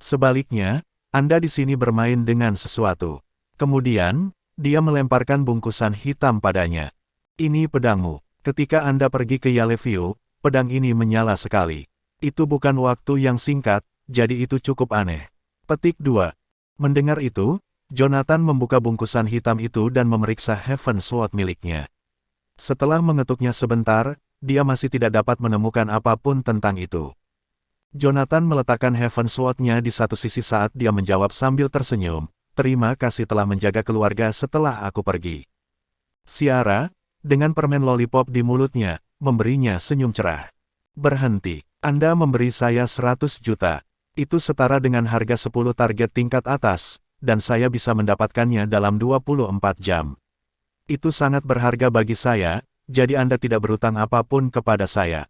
Sebaliknya, Anda di sini bermain dengan sesuatu." Kemudian, dia melemparkan bungkusan hitam padanya. "Ini pedangmu. Ketika Anda pergi ke Yaleview, pedang ini menyala sekali. Itu bukan waktu yang singkat, jadi itu cukup aneh." Petik 2. Mendengar itu, Jonathan membuka bungkusan hitam itu dan memeriksa Heaven Sword miliknya. Setelah mengetuknya sebentar, dia masih tidak dapat menemukan apapun tentang itu. Jonathan meletakkan Heaven Sword-nya di satu sisi saat dia menjawab sambil tersenyum, "Terima kasih telah menjaga keluarga setelah aku pergi." Ciara, dengan permen lollipop di mulutnya, memberinya senyum cerah. "Berhenti. Anda memberi saya 100 juta. Itu setara dengan harga 10 target tingkat atas, dan saya bisa mendapatkannya dalam 24 jam. Itu sangat berharga bagi saya, jadi Anda tidak berutang apapun kepada saya."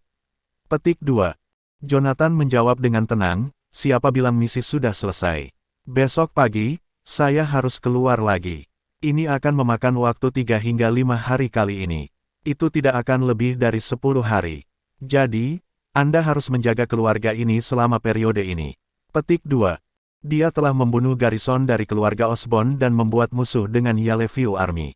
Petik 2. Jonathan menjawab dengan tenang, "Siapa bilang misi sudah selesai? Besok pagi, saya harus keluar lagi. Ini akan memakan waktu 3 hingga 5 hari kali ini. Itu tidak akan lebih dari 10 hari. Jadi, Anda harus menjaga keluarga ini selama periode ini." Petik 2. Dia telah membunuh Garrison dari keluarga Osborn dan membuat musuh dengan Yaleview Army.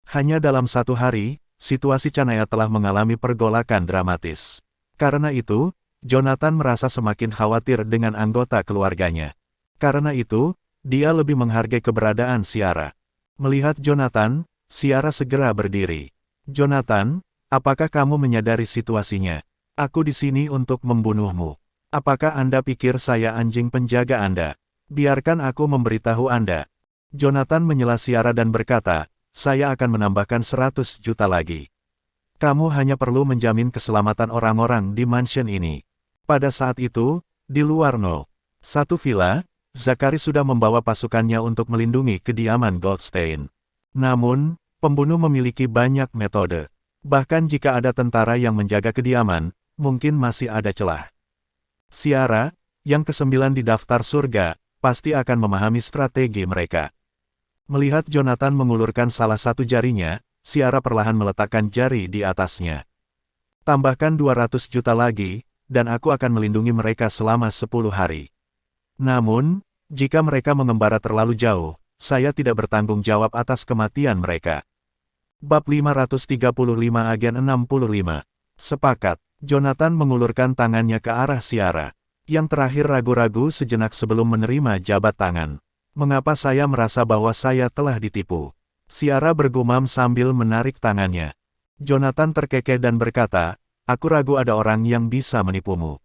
Hanya dalam 1 hari, situasi Canaya telah mengalami pergolakan dramatis. Karena itu, Jonathan merasa semakin khawatir dengan anggota keluarganya. Karena itu, dia lebih menghargai keberadaan Ciara. Melihat Jonathan, Ciara segera berdiri. "Jonathan, apakah kamu menyadari situasinya? Aku di sini untuk membunuhmu. Apakah Anda pikir saya anjing penjaga Anda? Biarkan aku memberitahu Anda." Jonathan menyela Ciara dan berkata, "Saya akan menambahkan 100 juta lagi. Kamu hanya perlu menjamin keselamatan orang-orang di mansion ini." Pada saat itu, di luar 01 villa, Zachary sudah membawa pasukannya untuk melindungi kediaman Goldstein. Namun, pembunuh memiliki banyak metode. Bahkan jika ada tentara yang menjaga kediaman, mungkin masih ada celah. Ciara, yang ke-9 di daftar surga, pasti akan memahami strategi mereka. Melihat Jonathan mengulurkan salah satu jarinya, Ciara perlahan meletakkan jari di atasnya. "Tambahkan 200 juta lagi, dan aku akan melindungi mereka selama 10 hari. Namun, jika mereka mengembara terlalu jauh, saya tidak bertanggung jawab atas kematian mereka." Bab 535 Agen 65. Sepakat. Jonathan mengulurkan tangannya ke arah Ciara. Yang terakhir ragu-ragu sejenak sebelum menerima jabat tangan. "Mengapa saya merasa bahwa saya telah ditipu?" Ciara bergumam sambil menarik tangannya. Jonathan terkekeh dan berkata, "Aku ragu ada orang yang bisa menipumu."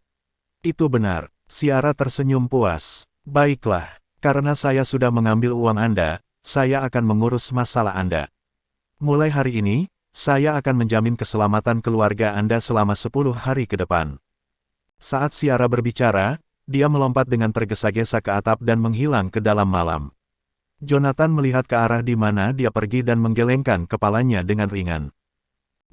"Itu benar." Ciara tersenyum puas. "Baiklah, karena saya sudah mengambil uang Anda, saya akan mengurus masalah Anda. Mulai hari ini, saya akan menjamin keselamatan keluarga Anda selama 10 hari ke depan." Saat Ciara berbicara, dia melompat dengan tergesa-gesa ke atap dan menghilang ke dalam malam. Jonathan melihat ke arah di mana dia pergi dan menggelengkan kepalanya dengan ringan.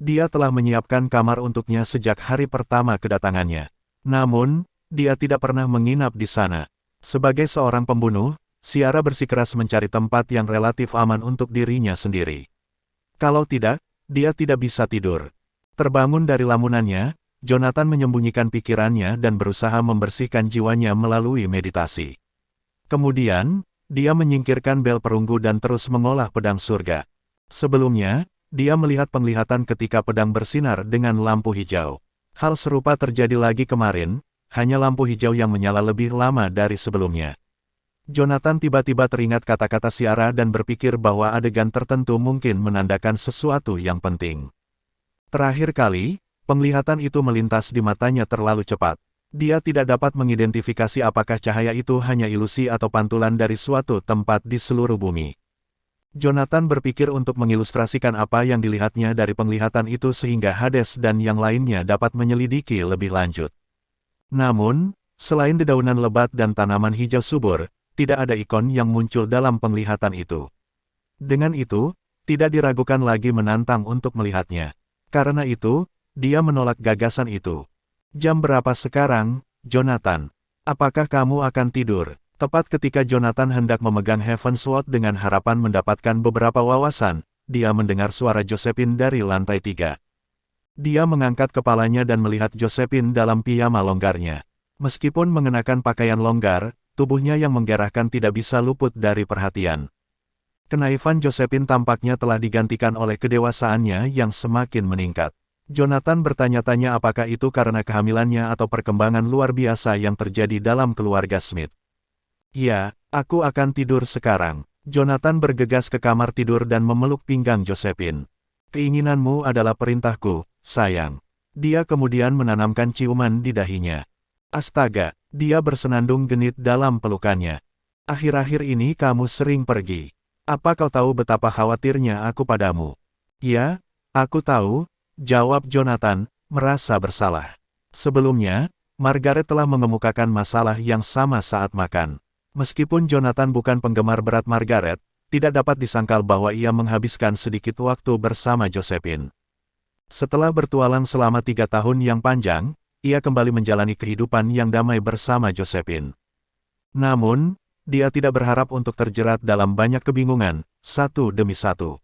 Dia telah menyiapkan kamar untuknya sejak hari pertama kedatangannya. Namun, dia tidak pernah menginap di sana. Sebagai seorang pembunuh, Ciara bersikeras mencari tempat yang relatif aman untuk dirinya sendiri. Kalau tidak, dia tidak bisa tidur. Terbangun dari lamunannya, Jonathan menyembunyikan pikirannya dan berusaha membersihkan jiwanya melalui meditasi. Kemudian, dia menyingkirkan bel perunggu dan terus mengolah pedang surga. Sebelumnya, dia melihat penglihatan ketika pedang bersinar dengan lampu hijau. Hal serupa terjadi lagi kemarin, hanya lampu hijau yang menyala lebih lama dari sebelumnya. Jonathan tiba-tiba teringat kata-kata Ciara dan berpikir bahwa adegan tertentu mungkin menandakan sesuatu yang penting. Terakhir kali, penglihatan itu melintas di matanya terlalu cepat. Dia tidak dapat mengidentifikasi apakah cahaya itu hanya ilusi atau pantulan dari suatu tempat di seluruh bumi. Jonathan berpikir untuk mengilustrasikan apa yang dilihatnya dari penglihatan itu sehingga Hades dan yang lainnya dapat menyelidiki lebih lanjut. Namun, selain dedaunan lebat dan tanaman hijau subur, tidak ada ikon yang muncul dalam penglihatan itu. Dengan itu, tidak diragukan lagi menantang untuk melihatnya. Karena itu, dia menolak gagasan itu. Jam berapa sekarang, Jonathan? Apakah kamu akan tidur? Tepat ketika Jonathan hendak memegang Heavensward dengan harapan mendapatkan beberapa wawasan, dia mendengar suara Josephine dari lantai 3. Dia mengangkat kepalanya dan melihat Josephine dalam piyama longgarnya. Meskipun mengenakan pakaian longgar, tubuhnya yang menggerahkan tidak bisa luput dari perhatian. Kenaifan Josephine tampaknya telah digantikan oleh kedewasaannya yang semakin meningkat. Jonathan bertanya-tanya apakah itu karena kehamilannya atau perkembangan luar biasa yang terjadi dalam keluarga Smith. Ya, aku akan tidur sekarang. Jonathan bergegas ke kamar tidur dan memeluk pinggang Josephine. Keinginanmu adalah perintahku, sayang. Dia kemudian menanamkan ciuman di dahinya. Astaga, dia bersenandung genit dalam pelukannya. Akhir-akhir ini kamu sering pergi. Apa kau tahu betapa khawatirnya aku padamu? Ya, aku tahu, jawab Jonathan, merasa bersalah. Sebelumnya, Margaret telah mengemukakan masalah yang sama saat makan. Meskipun Jonathan bukan penggemar berat Margaret, tidak dapat disangkal bahwa ia menghabiskan sedikit waktu bersama Josephine. Setelah bertualang selama 3 tahun yang panjang, ia kembali menjalani kehidupan yang damai bersama Josephine. Namun, dia tidak berharap untuk terjerat dalam banyak kebingungan, satu demi satu.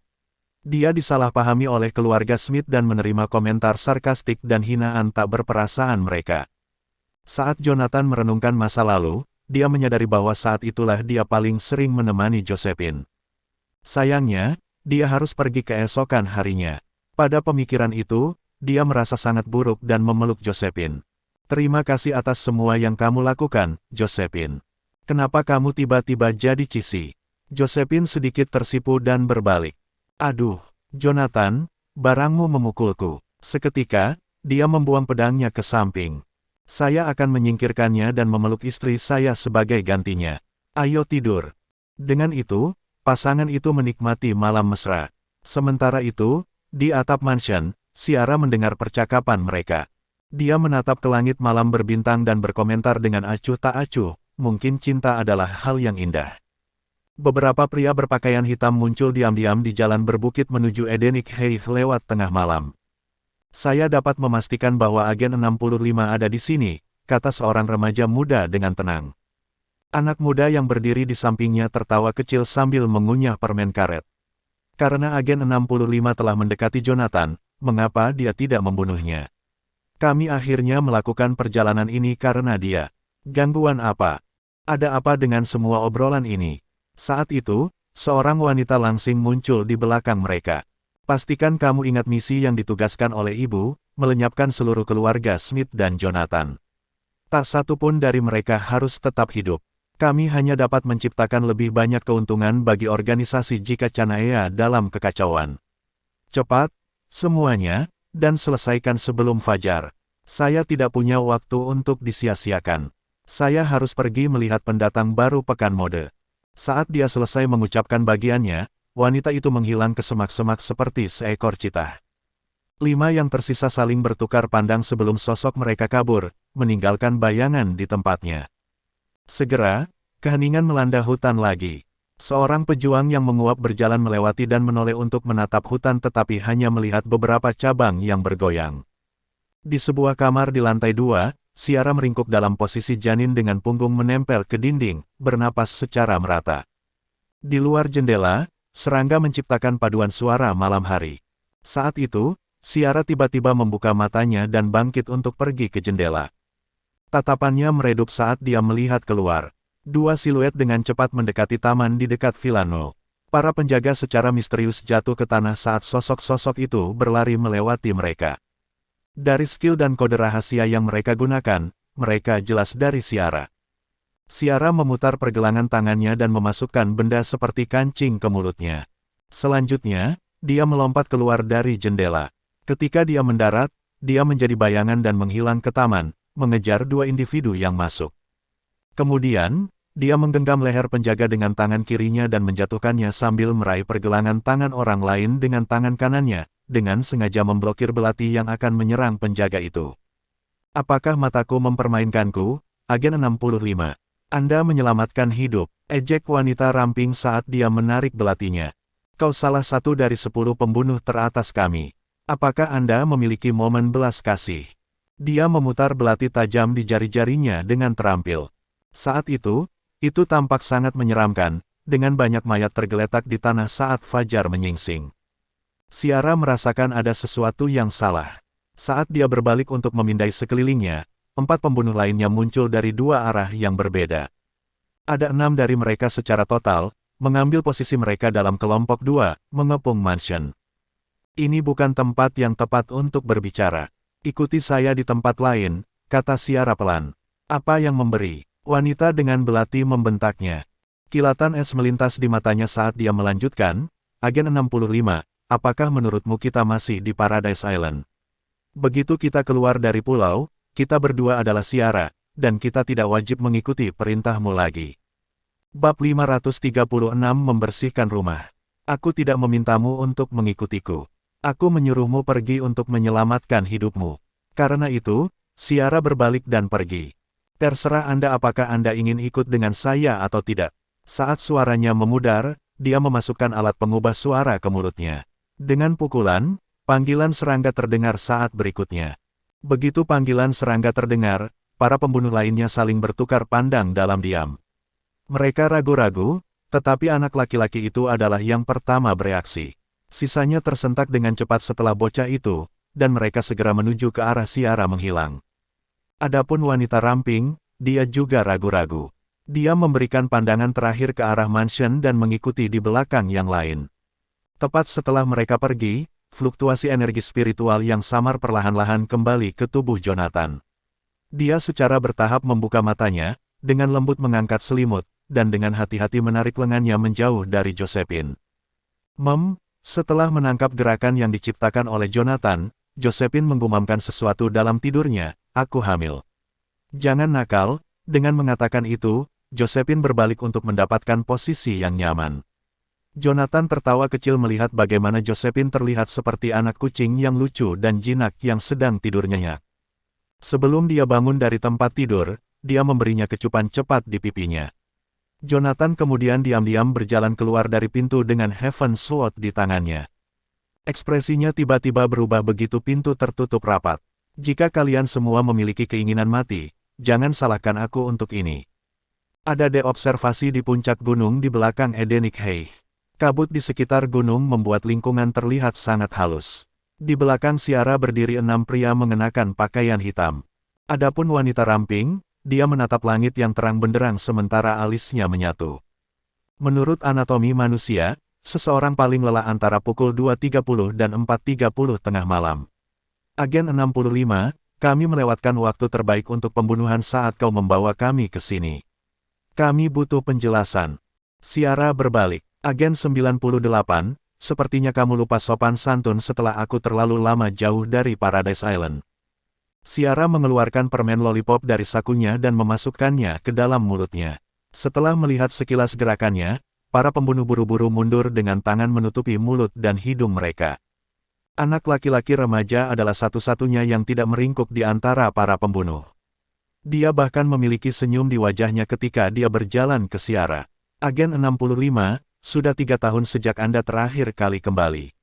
Dia disalahpahami oleh keluarga Smith dan menerima komentar sarkastik dan hinaan tak berperasaan mereka. Saat Jonathan merenungkan masa lalu, dia menyadari bahwa saat itulah dia paling sering menemani Josephine. Sayangnya, dia harus pergi keesokan harinya. Pada pemikiran itu, dia merasa sangat buruk dan memeluk Josephine. Terima kasih atas semua yang kamu lakukan, Josephine. Kenapa kamu tiba-tiba jadi cheesy? Josephine sedikit tersipu dan berbalik. Aduh, Jonathan, barangmu memukulku. Seketika, dia membuang pedangnya ke samping. Saya akan menyingkirkannya dan memeluk istri saya sebagai gantinya. Ayo tidur. Dengan itu, pasangan itu menikmati malam mesra. Sementara itu, di atap mansion, Ciara mendengar percakapan mereka. Dia menatap ke langit malam berbintang dan berkomentar dengan acuh tak acuh, mungkin cinta adalah hal yang indah. Beberapa pria berpakaian hitam muncul diam-diam di jalan berbukit menuju Edenic Heights lewat tengah malam. Saya dapat memastikan bahwa agen 65 ada di sini, kata seorang remaja muda dengan tenang. Anak muda yang berdiri di sampingnya tertawa kecil sambil mengunyah permen karet. Karena agen 65 telah mendekati Jonathan, mengapa dia tidak membunuhnya? Kami akhirnya melakukan perjalanan ini karena dia. Gangguan apa? Ada apa dengan semua obrolan ini? Saat itu, seorang wanita langsing muncul di belakang mereka. Pastikan kamu ingat misi yang ditugaskan oleh ibu, melenyapkan seluruh keluarga Smith dan Jonathan. Tak satu pun dari mereka harus tetap hidup. Kami hanya dapat menciptakan lebih banyak keuntungan bagi organisasi jika Chanaea dalam kekacauan. Cepat, semuanya, dan selesaikan sebelum fajar. Saya tidak punya waktu untuk disia-siakan. Saya harus pergi melihat pendatang baru pekan mode. Saat dia selesai mengucapkan bagiannya, wanita itu menghilang ke semak-semak seperti seekor citah. 5 yang tersisa saling bertukar pandang sebelum sosok mereka kabur, meninggalkan bayangan di tempatnya. Segera, keheningan melanda hutan lagi. Seorang pejuang yang menguap berjalan melewati dan menoleh untuk menatap hutan tetapi hanya melihat beberapa cabang yang bergoyang. Di sebuah kamar di lantai 2, Ciara meringkuk dalam posisi janin dengan punggung menempel ke dinding, bernapas secara merata. Di luar jendela, serangga menciptakan paduan suara malam hari. Saat itu, Ciara tiba-tiba membuka matanya dan bangkit untuk pergi ke jendela. Tatapannya meredup saat dia melihat keluar. Dua siluet dengan cepat mendekati taman di dekat Villano. Para penjaga secara misterius jatuh ke tanah saat sosok-sosok itu berlari melewati mereka. Dari skill dan kode rahasia yang mereka gunakan, mereka jelas dari Ciara. Ciara memutar pergelangan tangannya dan memasukkan benda seperti kancing ke mulutnya. Selanjutnya, dia melompat keluar dari jendela. Ketika dia mendarat, dia menjadi bayangan dan menghilang ke taman, mengejar dua individu yang masuk. Kemudian, dia menggenggam leher penjaga dengan tangan kirinya dan menjatuhkannya sambil meraih pergelangan tangan orang lain dengan tangan kanannya, dengan sengaja memblokir belati yang akan menyerang penjaga itu. Apakah mataku mempermainkanku? Agen 65. Anda menyelamatkan hidup, ejek wanita ramping saat dia menarik belatinya. Kau salah satu dari 10 pembunuh teratas kami. Apakah Anda memiliki momen belas kasih? Dia memutar belati tajam di jari-jarinya dengan terampil. Saat itu tampak sangat menyeramkan, dengan banyak mayat tergeletak di tanah saat fajar menyingsing. Ciara merasakan ada sesuatu yang salah. Saat dia berbalik untuk memindai sekelilingnya, 4 pembunuh lainnya muncul dari dua arah yang berbeda. Ada 6 dari mereka secara total, mengambil posisi mereka dalam kelompok 2, mengepung mansion. Ini bukan tempat yang tepat untuk berbicara. Ikuti saya di tempat lain, kata Ciara pelan. Apa yang memberi? Wanita dengan belati membentaknya. Kilatan es melintas di matanya saat dia melanjutkan, Agen 65, apakah menurutmu kita masih di Paradise Island? Begitu kita keluar dari pulau, kita berdua adalah Ciara, dan kita tidak wajib mengikuti perintahmu lagi. Bab 536 membersihkan rumah. Aku tidak memintamu untuk mengikutiku. Aku menyuruhmu pergi untuk menyelamatkan hidupmu. Karena itu, Ciara berbalik dan pergi. Terserah Anda apakah Anda ingin ikut dengan saya atau tidak. Saat suaranya memudar, dia memasukkan alat pengubah suara ke mulutnya. Dengan pukulan, panggilan serangga terdengar saat berikutnya. Begitu panggilan serangga terdengar, para pembunuh lainnya saling bertukar pandang dalam diam. Mereka ragu-ragu, tetapi anak laki-laki itu adalah yang pertama bereaksi. Sisanya tersentak dengan cepat setelah bocah itu, dan mereka segera menuju ke arah Ciara menghilang. Adapun wanita ramping, dia juga ragu-ragu. Dia memberikan pandangan terakhir ke arah mansion dan mengikuti di belakang yang lain. Tepat setelah mereka pergi, fluktuasi energi spiritual yang samar perlahan-lahan kembali ke tubuh Jonathan. Dia secara bertahap membuka matanya, dengan lembut mengangkat selimut, dan dengan hati-hati menarik lengannya menjauh dari Josephine. Setelah menangkap gerakan yang diciptakan oleh Jonathan, Josephine menggumamkan sesuatu dalam tidurnya, aku hamil. Jangan nakal, dengan mengatakan itu, Josephine berbalik untuk mendapatkan posisi yang nyaman. Jonathan tertawa kecil melihat bagaimana Josephine terlihat seperti anak kucing yang lucu dan jinak yang sedang tidur nyenyak. Sebelum dia bangun dari tempat tidur, dia memberinya kecupan cepat di pipinya. Jonathan kemudian diam-diam berjalan keluar dari pintu dengan Heaven Sword di tangannya. Ekspresinya tiba-tiba berubah begitu pintu tertutup rapat. Jika kalian semua memiliki keinginan mati, jangan salahkan aku untuk ini. Ada observasi di puncak gunung di belakang Edenic High. Kabut di sekitar gunung membuat lingkungan terlihat sangat halus. Di belakang Ciara berdiri 6 pria mengenakan pakaian hitam. Adapun wanita ramping, dia menatap langit yang terang benderang sementara alisnya menyatu. Menurut anatomi manusia, seseorang paling lelah antara pukul 2.30 dan 4.30 tengah malam. Agen 65, kami melewatkan waktu terbaik untuk pembunuhan saat kau membawa kami ke sini. Kami butuh penjelasan. Ciara berbalik. Agen 98, sepertinya kamu lupa sopan santun setelah aku terlalu lama jauh dari Paradise Island. Ciara mengeluarkan permen lollipop dari sakunya dan memasukkannya ke dalam mulutnya. Setelah melihat sekilas gerakannya, para pembunuh buru-buru mundur dengan tangan menutupi mulut dan hidung mereka. Anak laki-laki remaja adalah satu-satunya yang tidak meringkuk di antara para pembunuh. Dia bahkan memiliki senyum di wajahnya ketika dia berjalan ke Ciara. Agen 65, sudah 3 tahun sejak Anda terakhir kali kembali.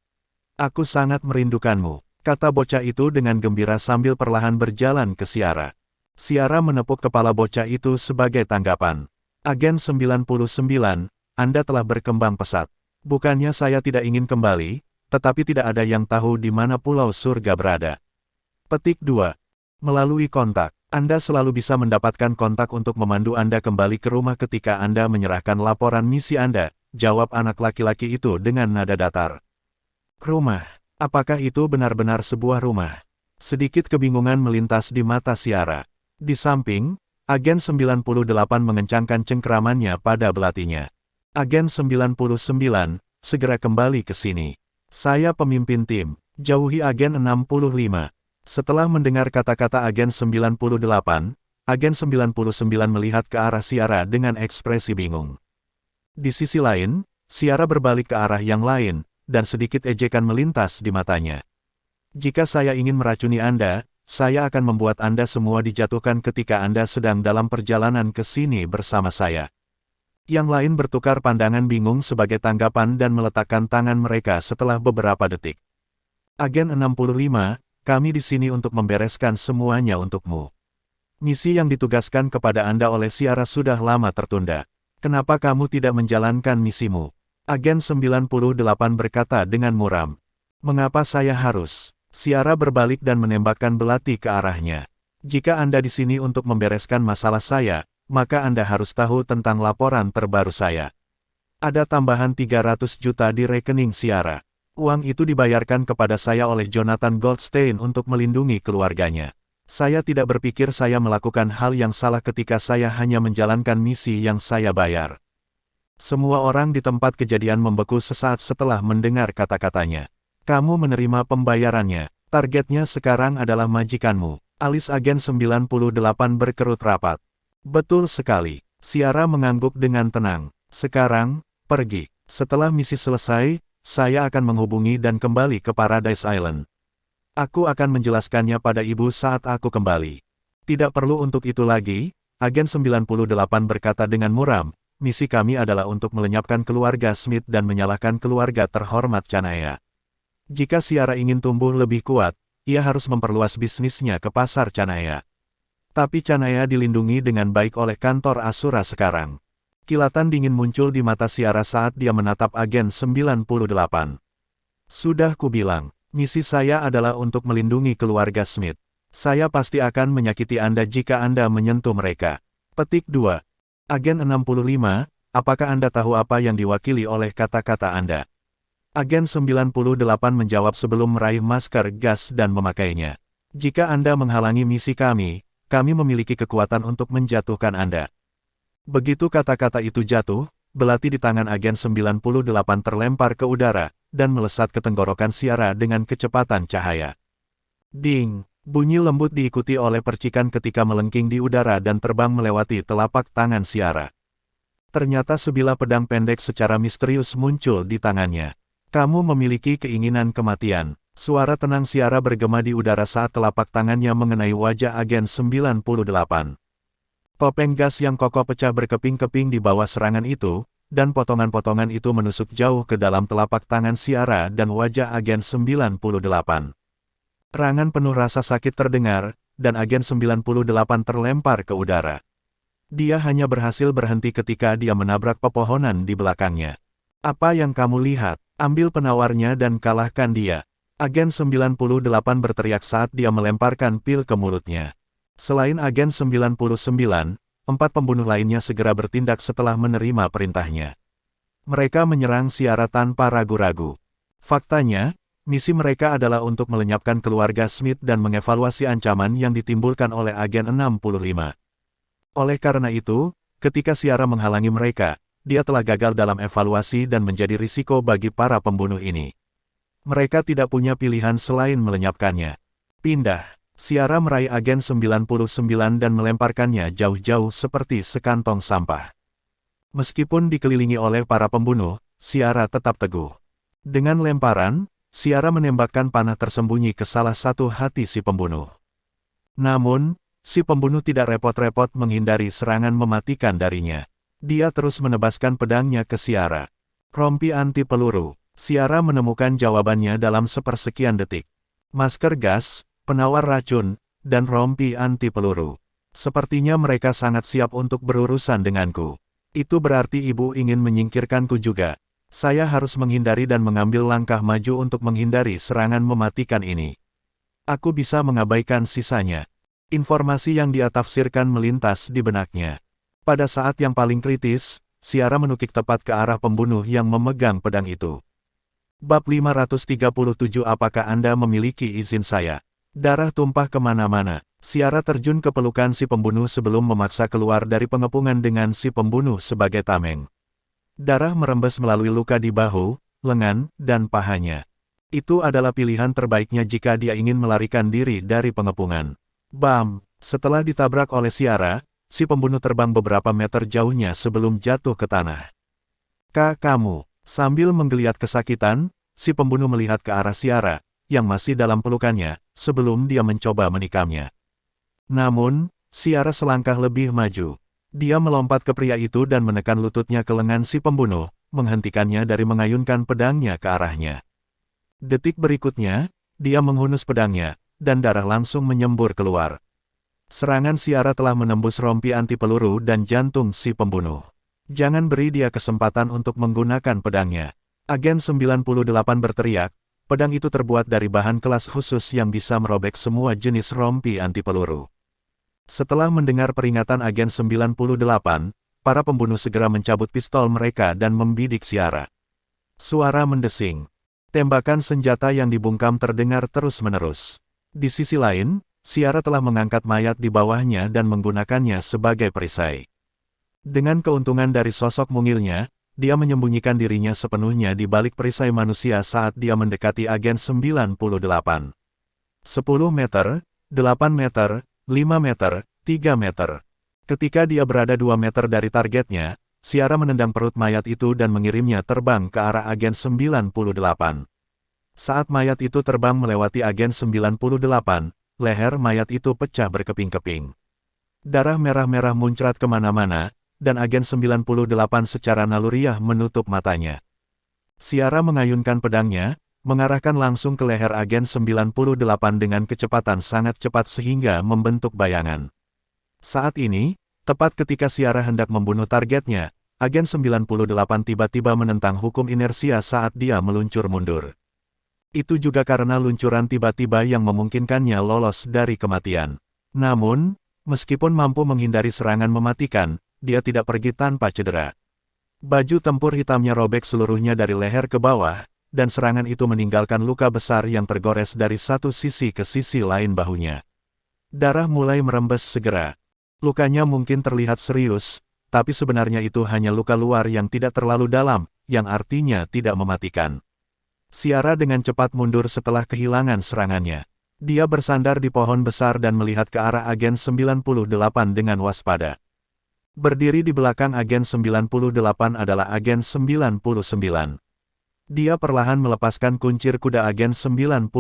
Aku sangat merindukanmu, kata bocah itu dengan gembira sambil perlahan berjalan ke Ciara. Ciara menepuk kepala bocah itu sebagai tanggapan. Agen 99, Anda telah berkembang pesat. Bukannya saya tidak ingin kembali, tetapi tidak ada yang tahu di mana pulau surga berada. Petik 2. Melalui kontak, Anda selalu bisa mendapatkan kontak untuk memandu Anda kembali ke rumah ketika Anda menyerahkan laporan misi Anda, jawab anak laki-laki itu dengan nada datar. Rumah, apakah itu benar-benar sebuah rumah? Sedikit kebingungan melintas di mata Ciara. Di samping, Agen 98 mengencangkan cengkeramannya pada belatinya. Agen 99, segera kembali ke sini. Saya pemimpin tim, jauhi Agen 65. Setelah mendengar kata-kata Agen 98, Agen 99 melihat ke arah Ciara dengan ekspresi bingung. Di sisi lain, Ciara berbalik ke arah yang lain, dan sedikit ejekan melintas di matanya. Jika saya ingin meracuni Anda, saya akan membuat Anda semua dijatuhkan ketika Anda sedang dalam perjalanan ke sini bersama saya. Yang lain bertukar pandangan bingung sebagai tanggapan dan meletakkan tangan mereka setelah beberapa detik. Agen 65, kami di sini untuk membereskan semuanya untukmu. Misi yang ditugaskan kepada Anda oleh Ciara sudah lama tertunda. Kenapa kamu tidak menjalankan misimu? Agen 98 berkata dengan muram. Mengapa saya harus? Ciara berbalik dan menembakkan belati ke arahnya. Jika Anda di sini untuk membereskan masalah saya, maka Anda harus tahu tentang laporan terbaru saya. Ada tambahan 300 juta di rekening Ciara. Uang itu dibayarkan kepada saya oleh Jonathan Goldstein untuk melindungi keluarganya. Saya tidak berpikir saya melakukan hal yang salah ketika saya hanya menjalankan misi yang saya bayar. Semua orang di tempat kejadian membeku sesaat setelah mendengar kata-katanya. Kamu menerima pembayarannya. Targetnya sekarang adalah majikanmu. Alis Agen 98 berkerut rapat. Betul sekali. Ciara mengangguk dengan tenang. Sekarang, pergi. Setelah misi selesai, saya akan menghubungi dan kembali ke Paradise Island. Aku akan menjelaskannya pada ibu saat aku kembali. Tidak perlu untuk itu lagi, Agen 98 berkata dengan muram, misi kami adalah untuk melenyapkan keluarga Smith dan menyalahkan keluarga terhormat Canaya. Jika Ciara ingin tumbuh lebih kuat, ia harus memperluas bisnisnya ke pasar Canaya. Tapi Canaya dilindungi dengan baik oleh kantor Asura sekarang. Kilatan dingin muncul di mata Ciara saat dia menatap Agen 98. Sudah kubilang, misi saya adalah untuk melindungi keluarga Smith. Saya pasti akan menyakiti Anda jika Anda menyentuh mereka. Petik 2. Agen 65, apakah Anda tahu apa yang diwakili oleh kata-kata Anda? Agen 98 menjawab sebelum meraih masker gas dan memakainya. Jika Anda menghalangi misi kami memiliki kekuatan untuk menjatuhkan Anda. Begitu kata-kata itu jatuh, belati di tangan Agen 98 terlempar ke udara, dan melesat ke tenggorokan Ciara dengan kecepatan cahaya. Ding! Bunyi lembut diikuti oleh percikan ketika melengking di udara dan terbang melewati telapak tangan Ciara. Ternyata sebilah pedang pendek secara misterius muncul di tangannya. Kamu memiliki keinginan kematian. Suara tenang Ciara bergema di udara saat telapak tangannya mengenai wajah Agen 98. Topeng gas yang kokoh pecah berkeping-keping di bawah serangan itu, dan potongan-potongan itu menusuk jauh ke dalam telapak tangan Ciara dan wajah Agen 98. Serangan penuh rasa sakit terdengar, dan Agen 98 terlempar ke udara. Dia hanya berhasil berhenti ketika dia menabrak pepohonan di belakangnya. Apa yang kamu lihat? Ambil penawarnya dan kalahkan dia. Agen 98 berteriak saat dia melemparkan pil ke mulutnya. Selain Agen 99, 4 pembunuh lainnya segera bertindak setelah menerima perintahnya. Mereka menyerang Ciara tanpa ragu-ragu. Faktanya, misi mereka adalah untuk melenyapkan keluarga Smith dan mengevaluasi ancaman yang ditimbulkan oleh Agen 65. Oleh karena itu, ketika Ciara menghalangi mereka, dia telah gagal dalam evaluasi dan menjadi risiko bagi para pembunuh ini. Mereka tidak punya pilihan selain melenyapkannya. Pindah. Ciara meraih Agen 99 dan melemparkannya jauh-jauh seperti sekantong sampah. Meskipun dikelilingi oleh para pembunuh, Ciara tetap teguh. Dengan lemparan, Ciara menembakkan panah tersembunyi ke salah satu hati si pembunuh. Namun, si pembunuh tidak repot-repot menghindari serangan mematikan darinya. Dia terus menebaskan pedangnya ke Ciara. Rompi anti peluru. Ciara menemukan jawabannya dalam sepersekian detik. Masker gas, penawar racun, dan rompi anti peluru. Sepertinya mereka sangat siap untuk berurusan denganku. Itu berarti ibu ingin menyingkirkanku juga. Saya harus menghindari dan mengambil langkah maju untuk menghindari serangan mematikan ini. Aku bisa mengabaikan sisanya. Informasi yang dia tafsirkan melintas di benaknya. Pada saat yang paling kritis, Ciara menukik tepat ke arah pembunuh yang memegang pedang itu. Bab 537. Apakah Anda memiliki izin saya? Darah tumpah kemana-mana. Ciara terjun ke pelukan si pembunuh sebelum memaksa keluar dari pengepungan dengan si pembunuh sebagai tameng. Darah merembes melalui luka di bahu, lengan, dan pahanya. Itu adalah pilihan terbaiknya jika dia ingin melarikan diri dari pengepungan. Bam! Setelah ditabrak oleh Ciara, si pembunuh terbang beberapa meter jauhnya sebelum jatuh ke tanah. Kamu! Sambil menggeliat kesakitan, si pembunuh melihat ke arah Ciara, yang masih dalam pelukannya, sebelum dia mencoba menikamnya. Namun, Ciara selangkah lebih maju. Dia melompat ke pria itu dan menekan lututnya ke lengan si pembunuh, menghentikannya dari mengayunkan pedangnya ke arahnya. Detik berikutnya, dia menghunus pedangnya, dan darah langsung menyembur keluar. Serangan Ciara telah menembus rompi anti peluru dan jantung si pembunuh. Jangan beri dia kesempatan untuk menggunakan pedangnya. Agen 98 berteriak, pedang itu terbuat dari bahan kelas khusus yang bisa merobek semua jenis rompi anti peluru. Setelah mendengar peringatan Agen 98, para pembunuh segera mencabut pistol mereka dan membidik Ciara. Suara mendesing. Tembakan senjata yang dibungkam terdengar terus-menerus. Di sisi lain, Ciara telah mengangkat mayat di bawahnya dan menggunakannya sebagai perisai. Dengan keuntungan dari sosok mungilnya, dia menyembunyikan dirinya sepenuhnya di balik perisai manusia saat dia mendekati Agen 98. 10 meter, 8 meter, 5 meter, 3 meter. Ketika dia berada 2 meter dari targetnya, Ciara menendang perut mayat itu dan mengirimnya terbang ke arah Agen 98. Saat mayat itu terbang melewati Agen 98, leher mayat itu pecah berkeping-keping. Darah merah-merah muncrat kemana-mana, dan Agen 98 secara naluriah menutup matanya. Ciara mengayunkan pedangnya, mengarahkan langsung ke leher Agen 98 dengan kecepatan sangat cepat sehingga membentuk bayangan. Saat ini, tepat ketika Ciara hendak membunuh targetnya, Agen 98 tiba-tiba menentang hukum inersia saat dia meluncur mundur. Itu juga karena luncuran tiba-tiba yang memungkinkannya lolos dari kematian. Namun, meskipun mampu menghindari serangan mematikan, dia tidak pergi tanpa cedera. Baju tempur hitamnya robek seluruhnya dari leher ke bawah, dan serangan itu meninggalkan luka besar yang tergores dari satu sisi ke sisi lain bahunya. Darah mulai merembes segera. Lukanya mungkin terlihat serius, tapi sebenarnya itu hanya luka luar yang tidak terlalu dalam, yang artinya tidak mematikan. Ciara dengan cepat mundur setelah kehilangan serangannya. Dia bersandar di pohon besar dan melihat ke arah Agen 98 dengan waspada. Berdiri di belakang Agen 98 adalah Agen 99. Dia perlahan melepaskan kuncir kuda Agen 99.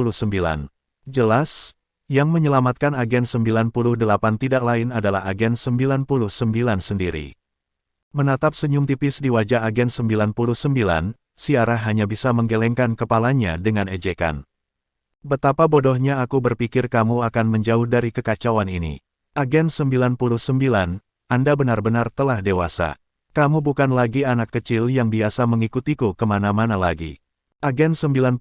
Jelas, yang menyelamatkan Agen 98 tidak lain adalah Agen 99 sendiri. Menatap senyum tipis di wajah Agen 99, Ciara hanya bisa menggelengkan kepalanya dengan ejekan. Betapa bodohnya aku berpikir kamu akan menjauh dari kekacauan ini. Agen 99, Anda benar-benar telah dewasa. Kamu bukan lagi anak kecil yang biasa mengikutiku kemana-mana lagi. Agen 99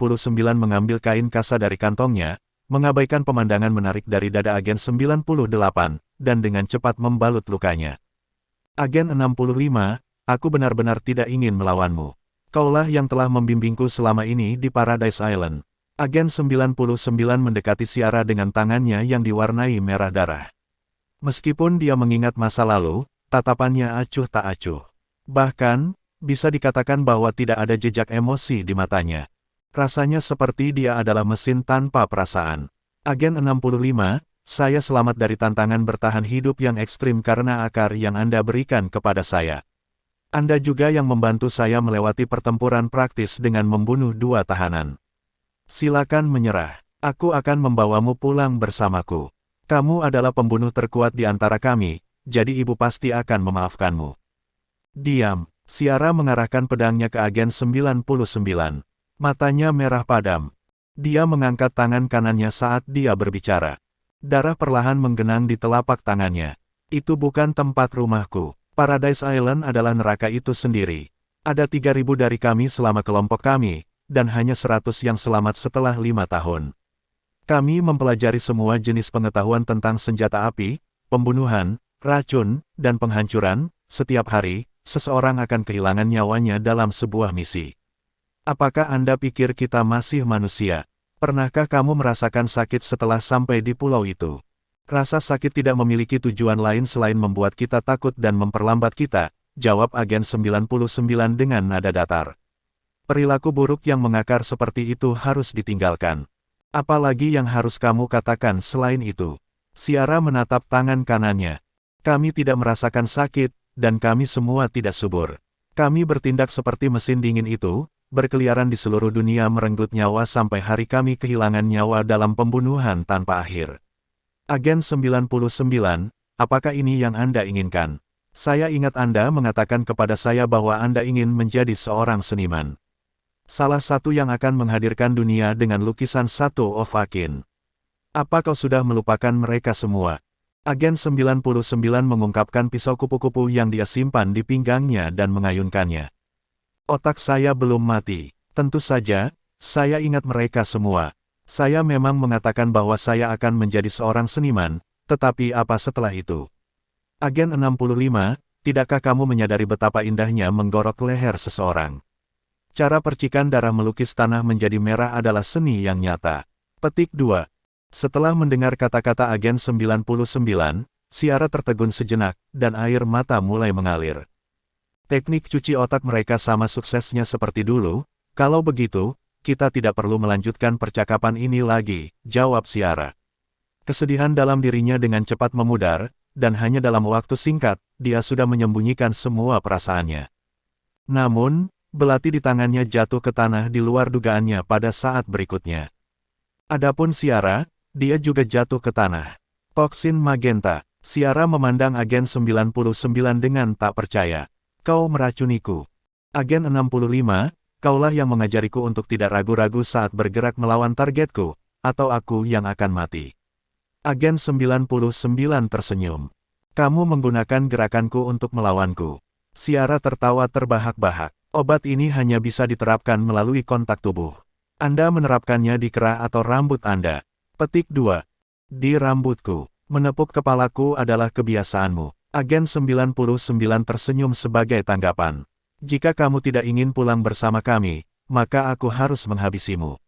mengambil kain kasa dari kantongnya, mengabaikan pemandangan menarik dari dada Agen 98, dan dengan cepat membalut lukanya. Agen 65, aku benar-benar tidak ingin melawanmu. Kaulah yang telah membimbingku selama ini di Paradise Island. Agen 99 mendekati Ciara dengan tangannya yang diwarnai merah darah. Meskipun dia mengingat masa lalu, tatapannya acuh tak acuh. Bahkan, bisa dikatakan bahwa tidak ada jejak emosi di matanya. Rasanya seperti dia adalah mesin tanpa perasaan. Agen 65, saya selamat dari tantangan bertahan hidup yang ekstrim karena akar yang Anda berikan kepada saya. Anda juga yang membantu saya melewati pertempuran praktis dengan membunuh 2 tahanan. Silakan menyerah. Aku akan membawamu pulang bersamaku. Kamu adalah pembunuh terkuat di antara kami, jadi ibu pasti akan memaafkanmu. Diam. Ciara mengarahkan pedangnya ke agen 99. Matanya merah padam. Dia mengangkat tangan kanannya saat dia berbicara. Darah perlahan menggenang di telapak tangannya. Itu bukan tempat rumahku. Paradise Island adalah neraka itu sendiri. Ada 3.000 dari kami selama kelompok kami, dan hanya 100 yang selamat setelah 5 tahun. Kami mempelajari semua jenis pengetahuan tentang senjata api, pembunuhan, racun, dan penghancuran. Setiap hari, seseorang akan kehilangan nyawanya dalam sebuah misi. Apakah Anda pikir kita masih manusia? Pernahkah kamu merasakan sakit setelah sampai di pulau itu? Rasa sakit tidak memiliki tujuan lain selain membuat kita takut dan memperlambat kita, jawab agen 99 dengan nada datar. Perilaku buruk yang mengakar seperti itu harus ditinggalkan. Apalagi yang harus kamu katakan selain itu? Ciara menatap tangan kanannya. Kami tidak merasakan sakit, dan kami semua tidak subur. Kami bertindak seperti mesin dingin itu, berkeliaran di seluruh dunia merenggut nyawa sampai hari kami kehilangan nyawa dalam pembunuhan tanpa akhir. Agen 99, apakah ini yang Anda inginkan? Saya ingat Anda mengatakan kepada saya bahwa Anda ingin menjadi seorang seniman. Salah satu yang akan menghadirkan dunia dengan lukisan satu of Akin. Apa kau sudah melupakan mereka semua? Agen 99 mengungkapkan pisau kupu-kupu yang dia simpan di pinggangnya dan mengayunkannya. Otak saya belum mati. Tentu saja, saya ingat mereka semua. Saya memang mengatakan bahwa saya akan menjadi seorang seniman, tetapi apa setelah itu? Agen 65, tidakkah kamu menyadari betapa indahnya menggorok leher seseorang? Cara percikan darah melukis tanah menjadi merah adalah seni yang nyata. Petik 2. Setelah mendengar kata-kata agen 99, Ciara tertegun sejenak, dan air mata mulai mengalir. Teknik cuci otak mereka sama suksesnya seperti dulu. Kalau begitu, kita tidak perlu melanjutkan percakapan ini lagi, jawab Ciara. Kesedihan dalam dirinya dengan cepat memudar, dan hanya dalam waktu singkat, dia sudah menyembunyikan semua perasaannya. Namun, belati di tangannya jatuh ke tanah di luar dugaannya pada saat berikutnya. Adapun Ciara, dia juga jatuh ke tanah. Toksin magenta. Ciara memandang agen 99 dengan tak percaya. Kau meracuniku. Agen 65, kaulah yang mengajariku untuk tidak ragu-ragu saat bergerak melawan targetku, atau aku yang akan mati. Agen 99 tersenyum. Kamu menggunakan gerakanku untuk melawanku. Ciara tertawa terbahak-bahak. Obat ini hanya bisa diterapkan melalui kontak tubuh. Anda menerapkannya di kerah atau rambut Anda. Petik 2. Di rambutku. Menepuk kepalaku adalah kebiasaanmu. Agen 99 tersenyum sebagai tanggapan. Jika kamu tidak ingin pulang bersama kami, maka aku harus menghabisimu.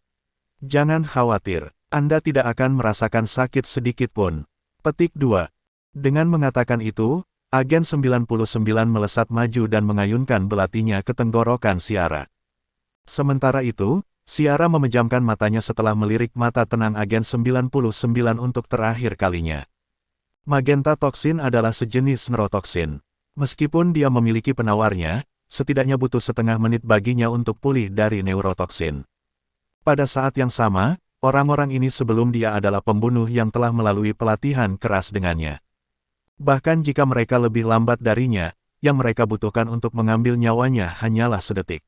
Jangan khawatir, Anda tidak akan merasakan sakit sedikit pun. Petik 2. Dengan mengatakan itu, agen 99 melesat maju dan mengayunkan belatinya ke tenggorokan Ciara. Sementara itu, Ciara memejamkan matanya setelah melirik mata tenang agen 99 untuk terakhir kalinya. Magenta toksin adalah sejenis neurotoksin. Meskipun dia memiliki penawarnya, setidaknya butuh setengah menit baginya untuk pulih dari neurotoksin. Pada saat yang sama, orang-orang ini sebelum dia adalah pembunuh yang telah melalui pelatihan keras dengannya. Bahkan jika mereka lebih lambat darinya, yang mereka butuhkan untuk mengambil nyawanya hanyalah sedetik.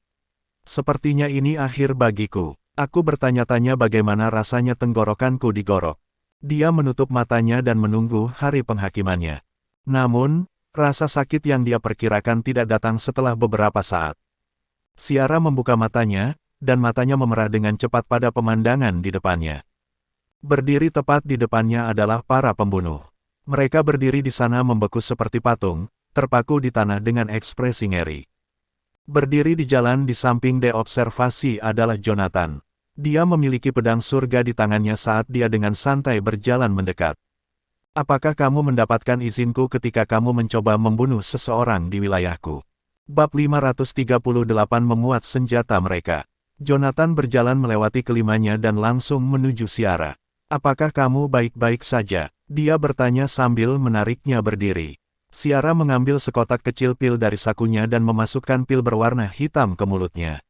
Sepertinya ini akhir bagiku. Aku bertanya-tanya bagaimana rasanya tenggorokanku digorok. Dia menutup matanya dan menunggu hari penghakimannya. Namun, rasa sakit yang dia perkirakan tidak datang setelah beberapa saat. Ciara membuka matanya, dan matanya memerah dengan cepat pada pemandangan di depannya. Berdiri tepat di depannya adalah para pembunuh. Mereka berdiri di sana membeku seperti patung, terpaku di tanah dengan ekspresi ngeri. Berdiri di jalan di samping de observasi adalah Jonathan. Dia memiliki pedang surga di tangannya saat dia dengan santai berjalan mendekat. Apakah kamu mendapatkan izinku ketika kamu mencoba membunuh seseorang di wilayahku? Bab 538 memuat senjata mereka. Jonathan berjalan melewati kelimanya dan langsung menuju Ciara. Apakah kamu baik-baik saja? Dia bertanya sambil menariknya berdiri. Ciara mengambil sekotak kecil pil dari sakunya dan memasukkan pil berwarna hitam ke mulutnya.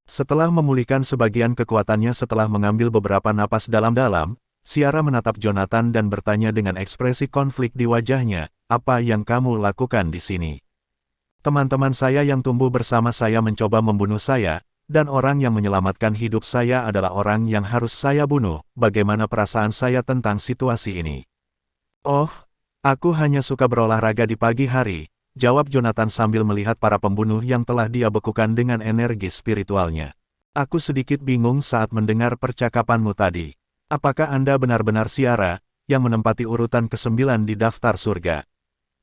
Setelah memulihkan sebagian kekuatannya setelah mengambil beberapa napas dalam-dalam, Ciara menatap Jonathan dan bertanya dengan ekspresi konflik di wajahnya, apa yang kamu lakukan di sini? Teman-teman saya yang tumbuh bersama saya mencoba membunuh saya, dan orang yang menyelamatkan hidup saya adalah orang yang harus saya bunuh. Bagaimana perasaan saya tentang situasi ini? Oh, aku hanya suka berolahraga di pagi hari, jawab Jonathan sambil melihat para pembunuh yang telah dia bekukan dengan energi spiritualnya. Aku sedikit bingung saat mendengar percakapanmu tadi. Apakah Anda benar-benar Ciara, yang menempati urutan ke-9 di daftar surga?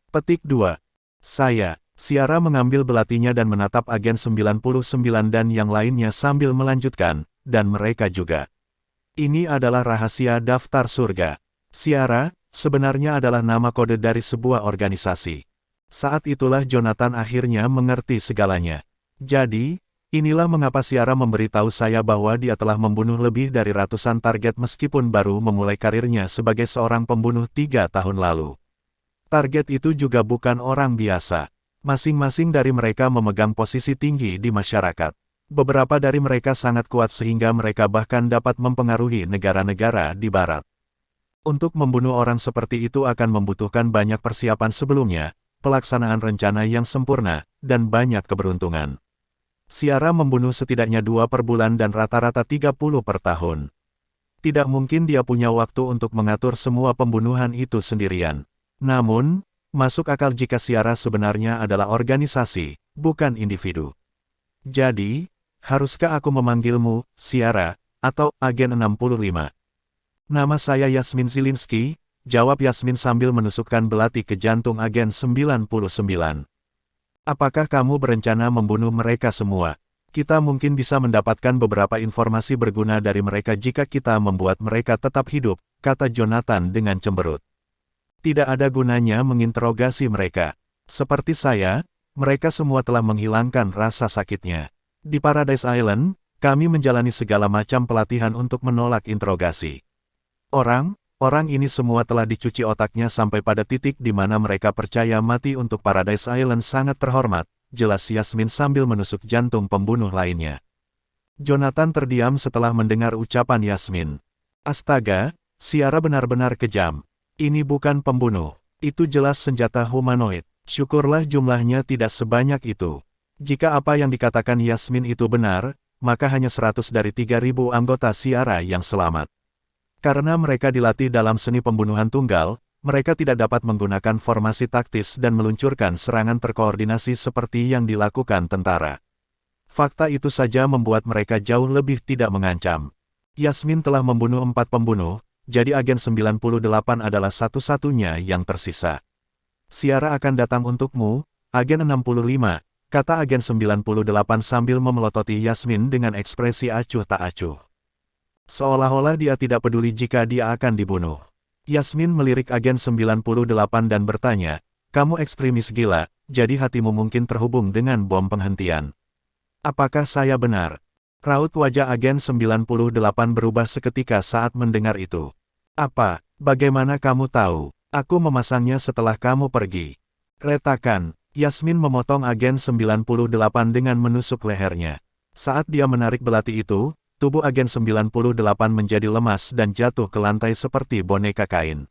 Petik 2. Saya. Ciara mengambil belatinya dan menatap agen 99 dan yang lainnya sambil melanjutkan, dan mereka juga. Ini adalah rahasia daftar surga. Ciara, sebenarnya adalah nama kode dari sebuah organisasi. Saat itulah Jonathan akhirnya mengerti segalanya. Jadi, inilah mengapa Ciara memberitahu saya bahwa dia telah membunuh lebih dari ratusan target meskipun baru memulai karirnya sebagai seorang pembunuh 3 tahun lalu. Target itu juga bukan orang biasa. Masing-masing dari mereka memegang posisi tinggi di masyarakat. Beberapa dari mereka sangat kuat sehingga mereka bahkan dapat mempengaruhi negara-negara di barat. Untuk membunuh orang seperti itu akan membutuhkan banyak persiapan sebelumnya, pelaksanaan rencana yang sempurna, dan banyak keberuntungan. Ciara membunuh setidaknya 2 per bulan dan rata-rata 30 per tahun. Tidak mungkin dia punya waktu untuk mengatur semua pembunuhan itu sendirian. Namun, masuk akal jika Ciara sebenarnya adalah organisasi, bukan individu. Jadi, haruskah aku memanggilmu, Ciara, atau Agen 65? Nama saya Yasmin Zielinski, jawab Yasmin sambil menusukkan belati ke jantung Agen 99. Apakah kamu berencana membunuh mereka semua? Kita mungkin bisa mendapatkan beberapa informasi berguna dari mereka jika kita membuat mereka tetap hidup, kata Jonathan dengan cemberut. Tidak ada gunanya menginterogasi mereka. Seperti saya, mereka semua telah menghilangkan rasa sakitnya. Di Paradise Island, kami menjalani segala macam pelatihan untuk menolak interogasi. Orang ini semua telah dicuci otaknya sampai pada titik di mana mereka percaya mati untuk Paradise Island sangat terhormat, jelas Yasmin sambil menusuk jantung pembunuh lainnya. Jonathan terdiam setelah mendengar ucapan Yasmin. Astaga, Ciara benar-benar kejam. Ini bukan pembunuh. Itu jelas senjata humanoid. Syukurlah jumlahnya tidak sebanyak itu. Jika apa yang dikatakan Yasmin itu benar, maka hanya 100 dari 3.000 anggota Ciara yang selamat. Karena mereka dilatih dalam seni pembunuhan tunggal, mereka tidak dapat menggunakan formasi taktis dan meluncurkan serangan terkoordinasi seperti yang dilakukan tentara. Fakta itu saja membuat mereka jauh lebih tidak mengancam. Yasmin telah membunuh 4 pembunuh, jadi Agen 98 adalah satu-satunya yang tersisa. Ciara akan datang untukmu, Agen 65, kata Agen 98 sambil memelototi Yasmin dengan ekspresi acuh tak acuh. Seolah-olah dia tidak peduli jika dia akan dibunuh. Yasmin melirik Agen 98 dan bertanya, kamu ekstremis gila, jadi hatimu mungkin terhubung dengan bom penghentian. Apakah saya benar? Raut wajah Agen 98 berubah seketika saat mendengar itu. Apa, bagaimana kamu tahu? Aku memasangnya setelah kamu pergi. Retakan, Yasmin memotong Agen 98 dengan menusuk lehernya. Saat dia menarik belati itu, tubuh Agen 98 menjadi lemas dan jatuh ke lantai seperti boneka kain.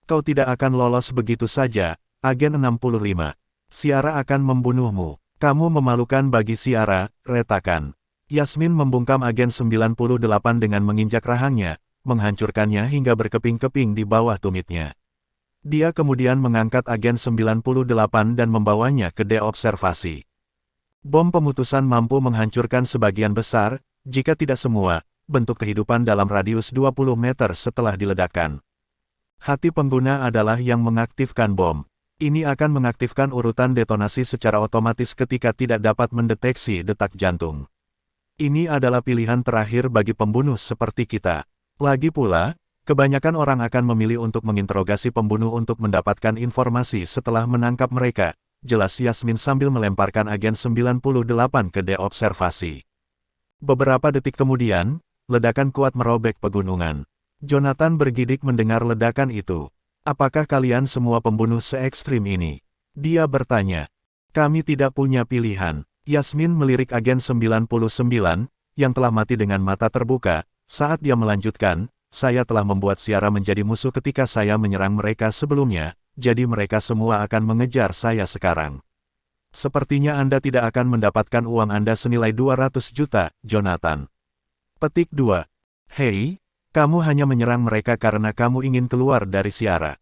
Kau tidak akan lolos begitu saja, Agen 65. Ciara akan membunuhmu. Kamu memalukan bagi Ciara, retakan. Yasmin membungkam Agen 98 dengan menginjak rahangnya, menghancurkannya hingga berkeping-keping di bawah tumitnya. Dia kemudian mengangkat Agen 98 dan membawanya ke deobservasi. Bom pemutusan mampu menghancurkan sebagian besar, jika tidak semua, bentuk kehidupan dalam radius 20 meter setelah diledakkan. Hati pengguna adalah yang mengaktifkan bom. Ini akan mengaktifkan urutan detonasi secara otomatis ketika tidak dapat mendeteksi detak jantung. Ini adalah pilihan terakhir bagi pembunuh seperti kita. Lagi pula, kebanyakan orang akan memilih untuk menginterogasi pembunuh untuk mendapatkan informasi setelah menangkap mereka, jelas Yasmin sambil melemparkan Agen 98 ke deobservasi. Beberapa detik kemudian, ledakan kuat merobek pegunungan. Jonathan bergidik mendengar ledakan itu. Apakah kalian semua pembunuh se-ekstrim ini? Dia bertanya. Kami tidak punya pilihan. Yasmin melirik Agen 99, yang telah mati dengan mata terbuka, saat dia melanjutkan, saya telah membuat Ciara menjadi musuh ketika saya menyerang mereka sebelumnya, jadi mereka semua akan mengejar saya sekarang. Sepertinya Anda tidak akan mendapatkan uang Anda senilai 200 juta, Jonathan. Petik 2. Hei, kamu hanya menyerang mereka karena kamu ingin keluar dari Siara.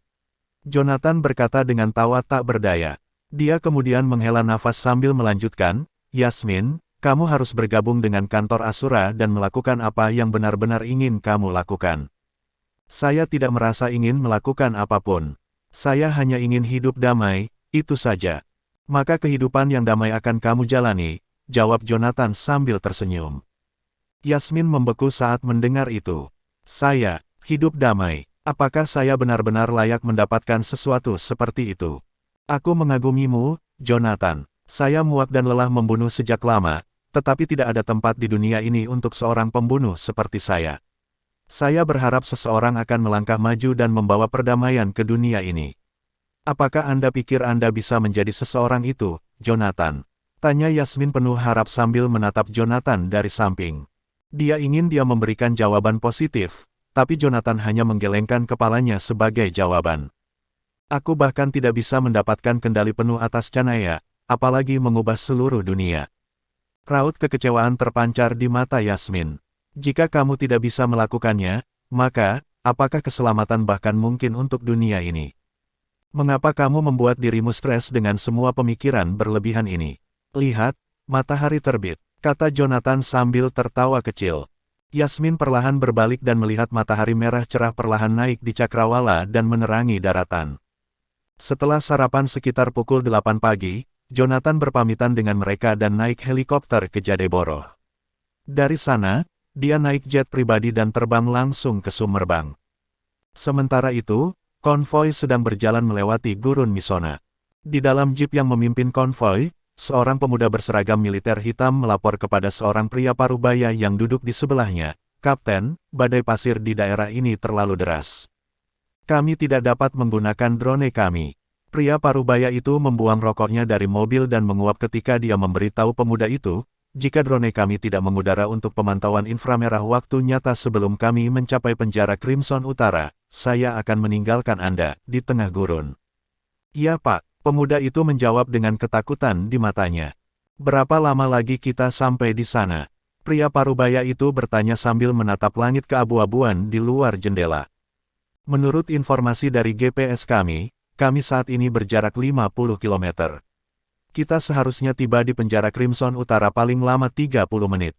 Jonathan berkata dengan tawa tak berdaya. Dia kemudian menghela nafas sambil melanjutkan, Yasmin, kamu harus bergabung dengan kantor Asura dan melakukan apa yang benar-benar ingin kamu lakukan. Saya tidak merasa ingin melakukan apapun. Saya hanya ingin hidup damai, itu saja. Maka kehidupan yang damai akan kamu jalani, jawab Jonathan sambil tersenyum. Yasmin membeku saat mendengar itu. Saya, hidup damai. Apakah saya benar-benar layak mendapatkan sesuatu seperti itu? Aku mengagumimu, Jonathan. Saya muak dan lelah membunuh sejak lama, tetapi tidak ada tempat di dunia ini untuk seorang pembunuh seperti saya. Saya berharap seseorang akan melangkah maju dan membawa perdamaian ke dunia ini. Apakah Anda pikir Anda bisa menjadi seseorang itu, Jonathan? Tanya Yasmin penuh harap sambil menatap Jonathan dari samping. Dia memberikan jawaban positif, tapi Jonathan hanya menggelengkan kepalanya sebagai jawaban. Aku bahkan tidak bisa mendapatkan kendali penuh atas Canaya, apalagi mengubah seluruh dunia. Raut kekecewaan terpancar di mata Yasmin. Jika kamu tidak bisa melakukannya, maka, apakah keselamatan bahkan mungkin untuk dunia ini? Mengapa kamu membuat dirimu stres dengan semua pemikiran berlebihan ini? Lihat, matahari terbit, kata Jonathan sambil tertawa kecil. Yasmin perlahan berbalik dan melihat matahari merah cerah perlahan naik di cakrawala dan menerangi daratan. Setelah sarapan sekitar pukul 8 pagi, Jonathan berpamitan dengan mereka dan naik helikopter ke Jadeborough. Dari sana, dia naik jet pribadi dan terbang langsung ke Summerbang. Sementara itu, konvoi sedang berjalan melewati gurun Misona. Di dalam jeep yang memimpin konvoi, seorang pemuda berseragam militer hitam melapor kepada seorang pria parubaya yang duduk di sebelahnya, "Kapten, badai pasir di daerah ini terlalu deras. Kami tidak dapat menggunakan drone kami." Pria parubaya itu membuang rokoknya dari mobil dan menguap ketika dia memberitahu pemuda itu, "Jika drone kami tidak mengudara untuk pemantauan inframerah waktu nyata sebelum kami mencapai penjara Crimson Utara, saya akan meninggalkan Anda di tengah gurun." "Iya Pak," pemuda itu menjawab dengan ketakutan di matanya. "Berapa lama lagi kita sampai di sana?" Pria parubaya itu bertanya sambil menatap langit keabu-abuan di luar jendela. "Menurut informasi dari GPS kami saat ini berjarak 50 km. Kita seharusnya tiba di penjara Crimson Utara paling lama 30 menit.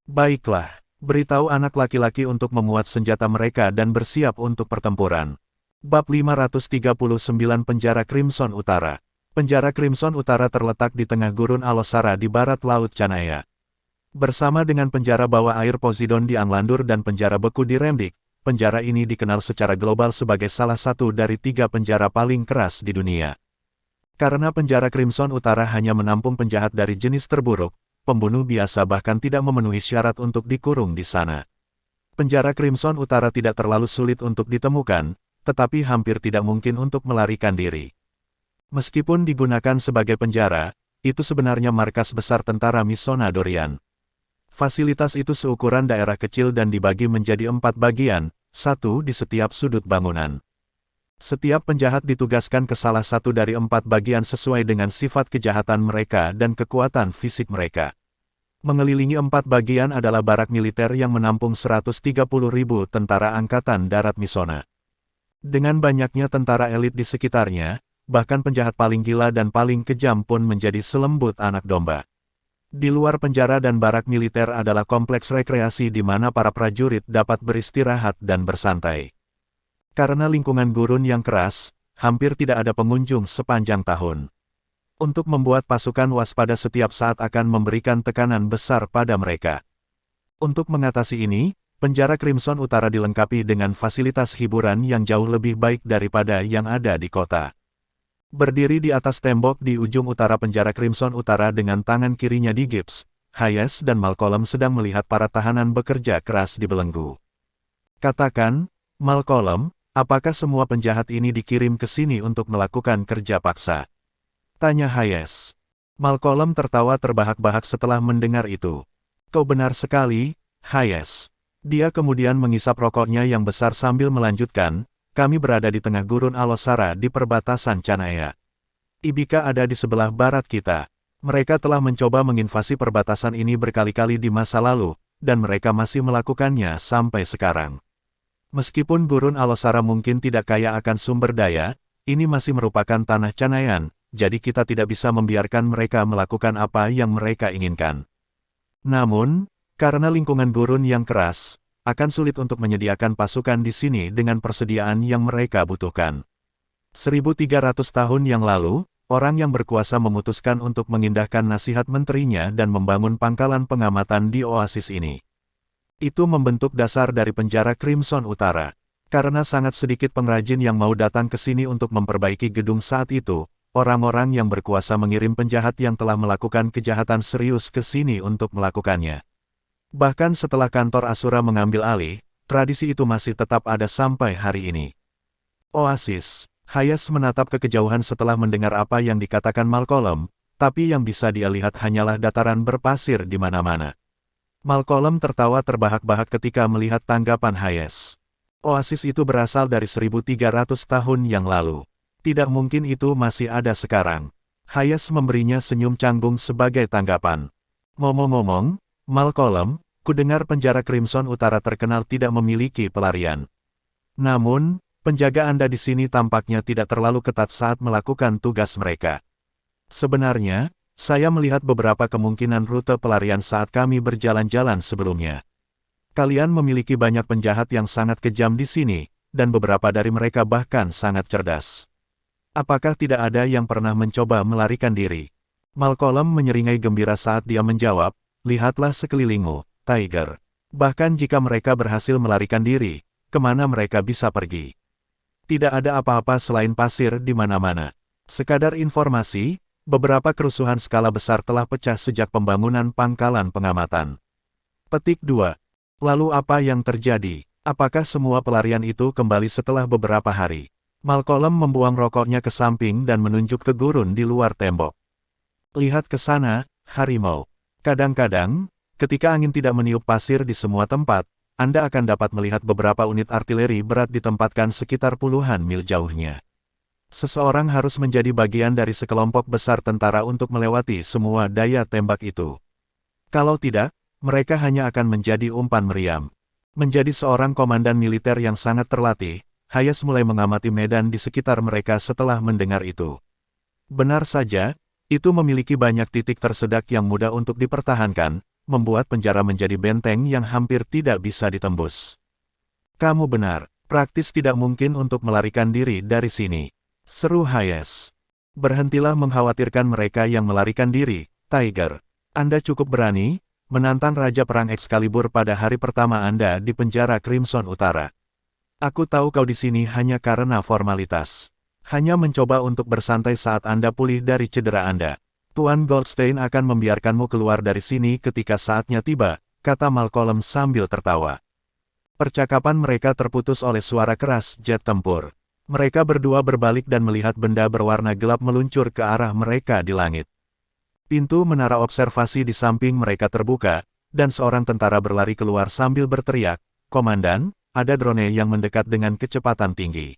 Baiklah, beritahu anak laki-laki untuk memuat senjata mereka dan bersiap untuk pertempuran." Bab 539 Penjara Crimson Utara. Penjara Crimson Utara terletak di tengah gurun Alosara di barat Laut Canaya. Bersama dengan penjara bawah air Poseidon di Anlandur dan penjara beku di Remdik, penjara ini dikenal secara global sebagai salah satu dari 3 penjara paling keras di dunia. Karena penjara Crimson Utara hanya menampung penjahat dari jenis terburuk, pembunuh biasa bahkan tidak memenuhi syarat untuk dikurung di sana. Penjara Crimson Utara tidak terlalu sulit untuk ditemukan, tetapi hampir tidak mungkin untuk melarikan diri. Meskipun digunakan sebagai penjara, itu sebenarnya markas besar tentara Misona Dorian. Fasilitas itu seukuran daerah kecil dan dibagi menjadi 4 bagian, 1 di setiap sudut bangunan. Setiap penjahat ditugaskan ke salah satu dari 4 bagian sesuai dengan sifat kejahatan mereka dan kekuatan fisik mereka. Mengelilingi 4 bagian adalah barak militer yang menampung 130.000 tentara Angkatan Darat Misona. Dengan banyaknya tentara elit di sekitarnya, bahkan penjahat paling gila dan paling kejam pun menjadi selembut anak domba. Di luar penjara dan barak militer adalah kompleks rekreasi di mana para prajurit dapat beristirahat dan bersantai. Karena lingkungan gurun yang keras, hampir tidak ada pengunjung sepanjang tahun. Untuk membuat pasukan waspada setiap saat akan memberikan tekanan besar pada mereka. Untuk mengatasi ini, penjara Crimson Utara dilengkapi dengan fasilitas hiburan yang jauh lebih baik daripada yang ada di kota. Berdiri di atas tembok di ujung utara penjara Crimson Utara dengan tangan kirinya digips, Hayes dan Malcolm sedang melihat para tahanan bekerja keras di belenggu. "Katakan, Malcolm, apakah semua penjahat ini dikirim ke sini untuk melakukan kerja paksa?" tanya Hayes. Malcolm tertawa terbahak-bahak setelah mendengar itu. "Kau benar sekali, Hayes." Dia kemudian mengisap rokoknya yang besar sambil melanjutkan, "Kami berada di tengah gurun Alosara di perbatasan Canaya. Ibika ada di sebelah barat kita. Mereka telah mencoba menginvasi perbatasan ini berkali-kali di masa lalu, dan mereka masih melakukannya sampai sekarang. Meskipun Gurun Alosara mungkin tidak kaya akan sumber daya, ini masih merupakan tanah Canayan, jadi kita tidak bisa membiarkan mereka melakukan apa yang mereka inginkan. Namun, karena lingkungan gurun yang keras, akan sulit untuk menyediakan pasukan di sini dengan persediaan yang mereka butuhkan. 1300 tahun yang lalu, orang yang berkuasa memutuskan untuk mengindahkan nasihat menterinya dan membangun pangkalan pengamatan di oasis ini. Itu membentuk dasar dari penjara Crimson Utara. Karena sangat sedikit pengrajin yang mau datang ke sini untuk memperbaiki gedung saat itu, orang-orang yang berkuasa mengirim penjahat yang telah melakukan kejahatan serius ke sini untuk melakukannya. Bahkan setelah kantor Asura mengambil alih, tradisi itu masih tetap ada sampai hari ini. Oasis. Hayes menatap ke kejauhan setelah mendengar apa yang dikatakan Malcolm, tapi yang bisa dia lihat hanyalah dataran berpasir di mana-mana. Malcolm tertawa terbahak-bahak ketika melihat tanggapan Hayes. Oasis itu berasal dari 1300 tahun yang lalu. Tidak mungkin itu masih ada sekarang. Hayes memberinya senyum canggung sebagai tanggapan. Ngomong-ngomong, Malcolm, kudengar penjara Crimson Utara terkenal tidak memiliki pelarian. Namun, penjaga Anda di sini tampaknya tidak terlalu ketat saat melakukan tugas mereka. Sebenarnya, saya melihat beberapa kemungkinan rute pelarian saat kami berjalan-jalan sebelumnya. Kalian memiliki banyak penjahat yang sangat kejam di sini, dan beberapa dari mereka bahkan sangat cerdas. Apakah tidak ada yang pernah mencoba melarikan diri? Malcolm menyeringai gembira saat dia menjawab, lihatlah sekelilingmu, Tiger. Bahkan jika mereka berhasil melarikan diri, kemana mereka bisa pergi? Tidak ada apa-apa selain pasir di mana-mana. Sekadar informasi, beberapa kerusuhan skala besar telah pecah sejak pembangunan pangkalan pengamatan. Petik 2. Lalu apa yang terjadi? Apakah semua pelarian itu kembali setelah beberapa hari? Malcolm membuang rokoknya ke samping dan menunjuk ke gurun di luar tembok. Lihat ke sana, harimau. Kadang-kadang, ketika angin tidak meniup pasir di semua tempat, Anda akan dapat melihat beberapa unit artileri berat ditempatkan sekitar puluhan mil jauhnya. Seseorang harus menjadi bagian dari sekelompok besar tentara untuk melewati semua daya tembak itu. Kalau tidak, mereka hanya akan menjadi umpan meriam. Menjadi seorang komandan militer yang sangat terlatih, Hayes mulai mengamati medan di sekitar mereka setelah mendengar itu. Benar saja, itu memiliki banyak titik tersedak yang mudah untuk dipertahankan, membuat penjara menjadi benteng yang hampir tidak bisa ditembus. Kamu benar, praktis tidak mungkin untuk melarikan diri dari sini. Seru Hayes. Berhentilah mengkhawatirkan mereka yang melarikan diri, Tiger. Anda cukup berani, menantang Raja Perang Excalibur pada hari pertama Anda di penjara Crimson Utara. Aku tahu kau di sini hanya karena formalitas. Hanya mencoba untuk bersantai saat Anda pulih dari cedera Anda. Tuan Goldstein akan membiarkanmu keluar dari sini ketika saatnya tiba, kata Malcolm sambil tertawa. Percakapan mereka terputus oleh suara keras jet tempur. Mereka berdua berbalik dan melihat benda berwarna gelap meluncur ke arah mereka di langit. Pintu menara observasi di samping mereka terbuka, dan seorang tentara berlari keluar sambil berteriak, "Komandan, ada drone yang mendekat dengan kecepatan tinggi.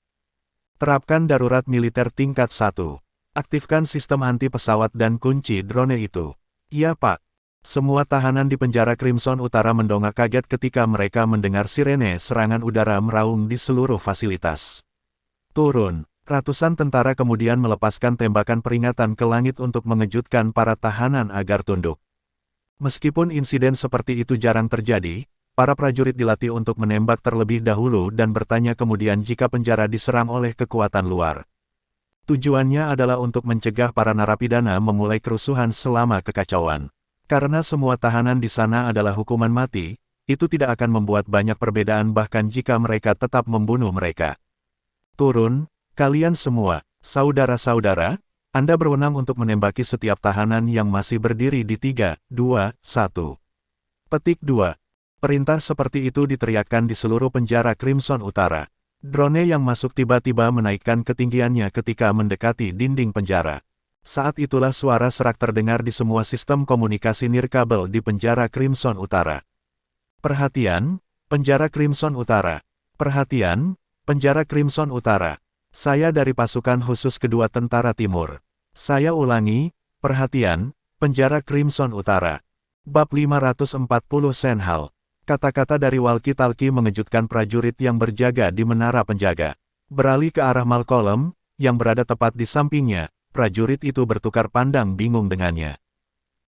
Terapkan darurat militer tingkat 1. Aktifkan sistem anti-pesawat dan kunci drone itu." "Iya, Pak." Semua tahanan di penjara Crimson Utara mendongak kaget ketika mereka mendengar sirene serangan udara meraung di seluruh fasilitas. Turun. Ratusan tentara kemudian melepaskan tembakan peringatan ke langit untuk mengejutkan para tahanan agar tunduk. Meskipun insiden seperti itu jarang terjadi, para prajurit dilatih untuk menembak terlebih dahulu dan bertanya kemudian jika penjara diserang oleh kekuatan luar. Tujuannya adalah untuk mencegah para narapidana memulai kerusuhan selama kekacauan. Karena semua tahanan di sana adalah hukuman mati, itu tidak akan membuat banyak perbedaan bahkan jika mereka tetap membunuh mereka. Turun, kalian semua, saudara-saudara, Anda berwenang untuk menembaki setiap tahanan yang masih berdiri di 3, 2, 1. Petik 2. Perintah seperti itu diteriakkan di seluruh penjara Crimson Utara. Drone yang masuk tiba-tiba menaikkan ketinggiannya ketika mendekati dinding penjara. Saat itulah suara serak terdengar di semua sistem komunikasi nirkabel di penjara Crimson Utara. Perhatian, penjara Crimson Utara. Perhatian, penjara Crimson Utara. Saya dari pasukan khusus kedua Tentara Timur. Saya ulangi, perhatian, penjara Crimson Utara. Bab 540 Senhal. Kata-kata dari walkie-talkie mengejutkan prajurit yang berjaga di menara penjaga. Beralih ke arah Malcolm, yang berada tepat di sampingnya, prajurit itu bertukar pandang bingung dengannya.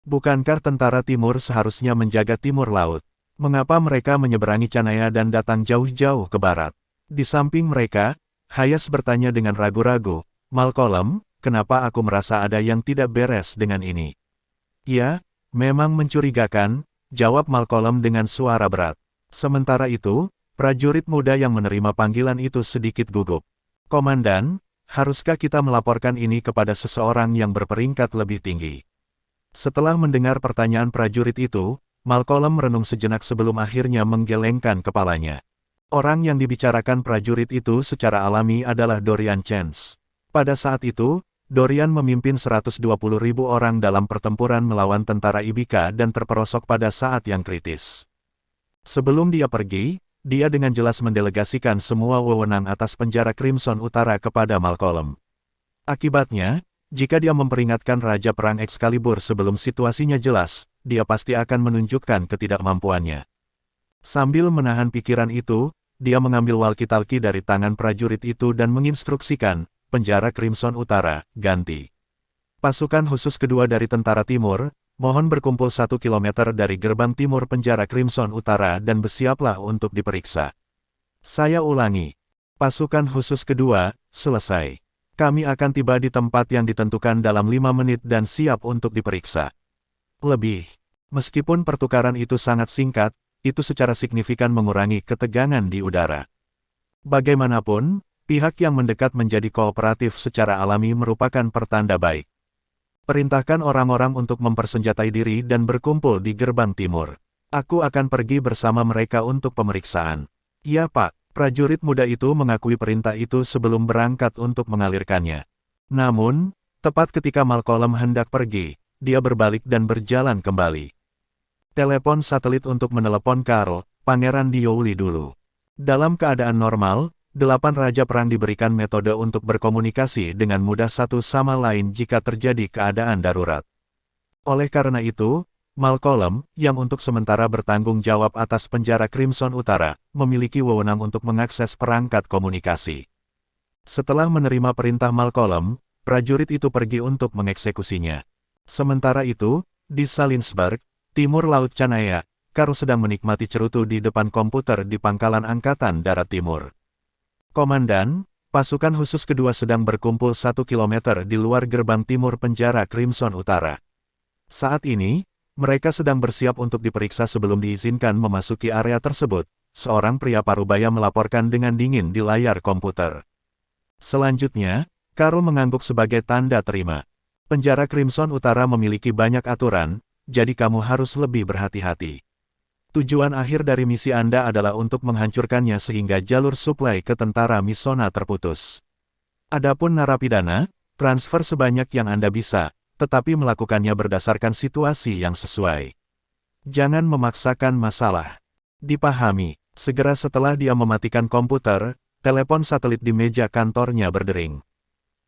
Bukankah tentara timur seharusnya menjaga timur laut? Mengapa mereka menyeberangi Canaya dan datang jauh-jauh ke barat? Di samping mereka, Hayes bertanya dengan ragu-ragu, Malcolm, kenapa aku merasa ada yang tidak beres dengan ini? Ya, memang mencurigakan, jawab Malcolm dengan suara berat. Sementara itu, prajurit muda yang menerima panggilan itu sedikit gugup. Komandan, haruskah kita melaporkan ini kepada seseorang yang berperingkat lebih tinggi? Setelah mendengar pertanyaan prajurit itu, Malcolm merenung sejenak sebelum akhirnya menggelengkan kepalanya. Orang yang dibicarakan prajurit itu secara alami adalah Dorian Chance. Pada saat itu, Dorian memimpin 120.000 orang dalam pertempuran melawan tentara Ibika dan terperosok pada saat yang kritis. Sebelum dia pergi, dia dengan jelas mendelegasikan semua wewenang atas penjara Crimson Utara kepada Malcolm. Akibatnya, jika dia memperingatkan Raja Perang Excalibur sebelum situasinya jelas, dia pasti akan menunjukkan ketidakmampuannya. Sambil menahan pikiran itu, dia mengambil walkie-talkie dari tangan prajurit itu dan menginstruksikan, penjara Crimson Utara, ganti. Pasukan khusus kedua dari tentara timur, mohon berkumpul 1 kilometer dari gerbang timur penjara Crimson Utara dan bersiaplah untuk diperiksa. Saya ulangi. Pasukan khusus kedua, selesai. Kami akan tiba di tempat yang ditentukan dalam 5 menit dan siap untuk diperiksa. Lebih. Meskipun pertukaran itu sangat singkat, itu secara signifikan mengurangi ketegangan di udara. Bagaimanapun, pihak yang mendekat menjadi kooperatif secara alami merupakan pertanda baik. Perintahkan orang-orang untuk mempersenjatai diri dan berkumpul di gerbang timur. Aku akan pergi bersama mereka untuk pemeriksaan. Ya Pak, prajurit muda itu mengakui perintah itu sebelum berangkat untuk mengalirkannya. Namun, tepat ketika Malcolm hendak pergi, dia berbalik dan berjalan kembali. Telepon satelit untuk menelepon Karl, Pangeran Diouli dulu. Dalam keadaan normal, 8 Raja Perang diberikan metode untuk berkomunikasi dengan mudah satu sama lain jika terjadi keadaan darurat. Oleh karena itu, Malcolm, yang untuk sementara bertanggung jawab atas penjara Crimson Utara, memiliki wewenang untuk mengakses perangkat komunikasi. Setelah menerima perintah Malcolm, prajurit itu pergi untuk mengeksekusinya. Sementara itu, di Salinsburg, timur Laut Canaya, Karl sedang menikmati cerutu di depan komputer di Pangkalan Angkatan Darat Timur. Komandan, pasukan khusus kedua sedang berkumpul 1 kilometer di luar gerbang timur penjara Crimson Utara. Saat ini, mereka sedang bersiap untuk diperiksa sebelum diizinkan memasuki area tersebut, seorang pria parubaya melaporkan dengan dingin di layar komputer. Selanjutnya, Karl mengangguk sebagai tanda terima. Penjara Crimson Utara memiliki banyak aturan, jadi kamu harus lebih berhati-hati. Tujuan akhir dari misi Anda adalah untuk menghancurkannya sehingga jalur suplai ke tentara Misona terputus. Adapun narapidana, transfer sebanyak yang Anda bisa, tetapi melakukannya berdasarkan situasi yang sesuai. Jangan memaksakan masalah. Dipahami. Segera setelah dia mematikan komputer, telepon satelit di meja kantornya berdering.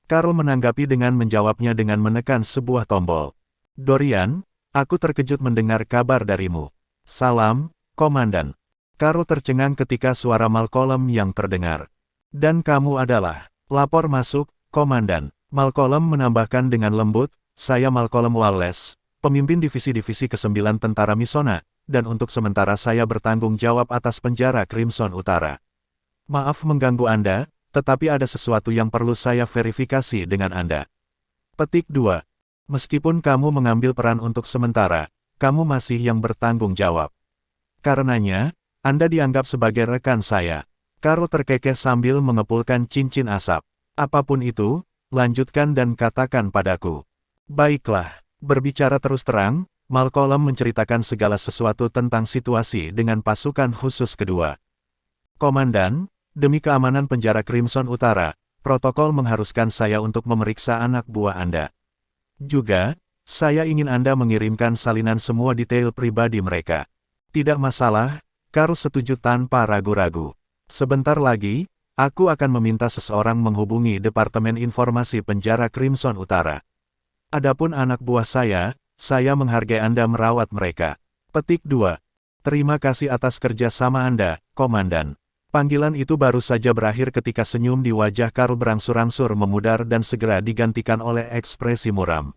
Karl menanggapi dengan menjawabnya dengan menekan sebuah tombol. Dorian, aku terkejut mendengar kabar darimu. Salam, Komandan. Karl tercengang ketika suara Malcolm yang terdengar. Dan kamu adalah, lapor masuk, Komandan. Malcolm menambahkan dengan lembut, saya Malcolm Wallace, pemimpin divisi-divisi ke-9 tentara Misona, dan untuk sementara saya bertanggung jawab atas penjara Crimson Utara. Maaf mengganggu Anda, tetapi ada sesuatu yang perlu saya verifikasi dengan Anda. Petik 2. Meskipun kamu mengambil peran untuk sementara, kamu masih yang bertanggung jawab. Karenanya, Anda dianggap sebagai rekan saya. Karl terkekeh sambil mengepulkan cincin asap. Apapun itu, lanjutkan dan katakan padaku. Baiklah, berbicara terus terang, Malcolm menceritakan segala sesuatu tentang situasi dengan pasukan khusus kedua. Komandan, demi keamanan penjara Crimson Utara, protokol mengharuskan saya untuk memeriksa anak buah Anda. Juga, saya ingin Anda mengirimkan salinan semua detail pribadi mereka. Tidak masalah, Karl setuju tanpa ragu-ragu. Sebentar lagi, aku akan meminta seseorang menghubungi Departemen Informasi Penjara Crimson Utara. Adapun anak buah saya menghargai Anda merawat mereka. Petik 2. Terima kasih atas kerja sama Anda, Komandan. Panggilan itu baru saja berakhir ketika senyum di wajah Karl berangsur-angsur memudar dan segera digantikan oleh ekspresi muram.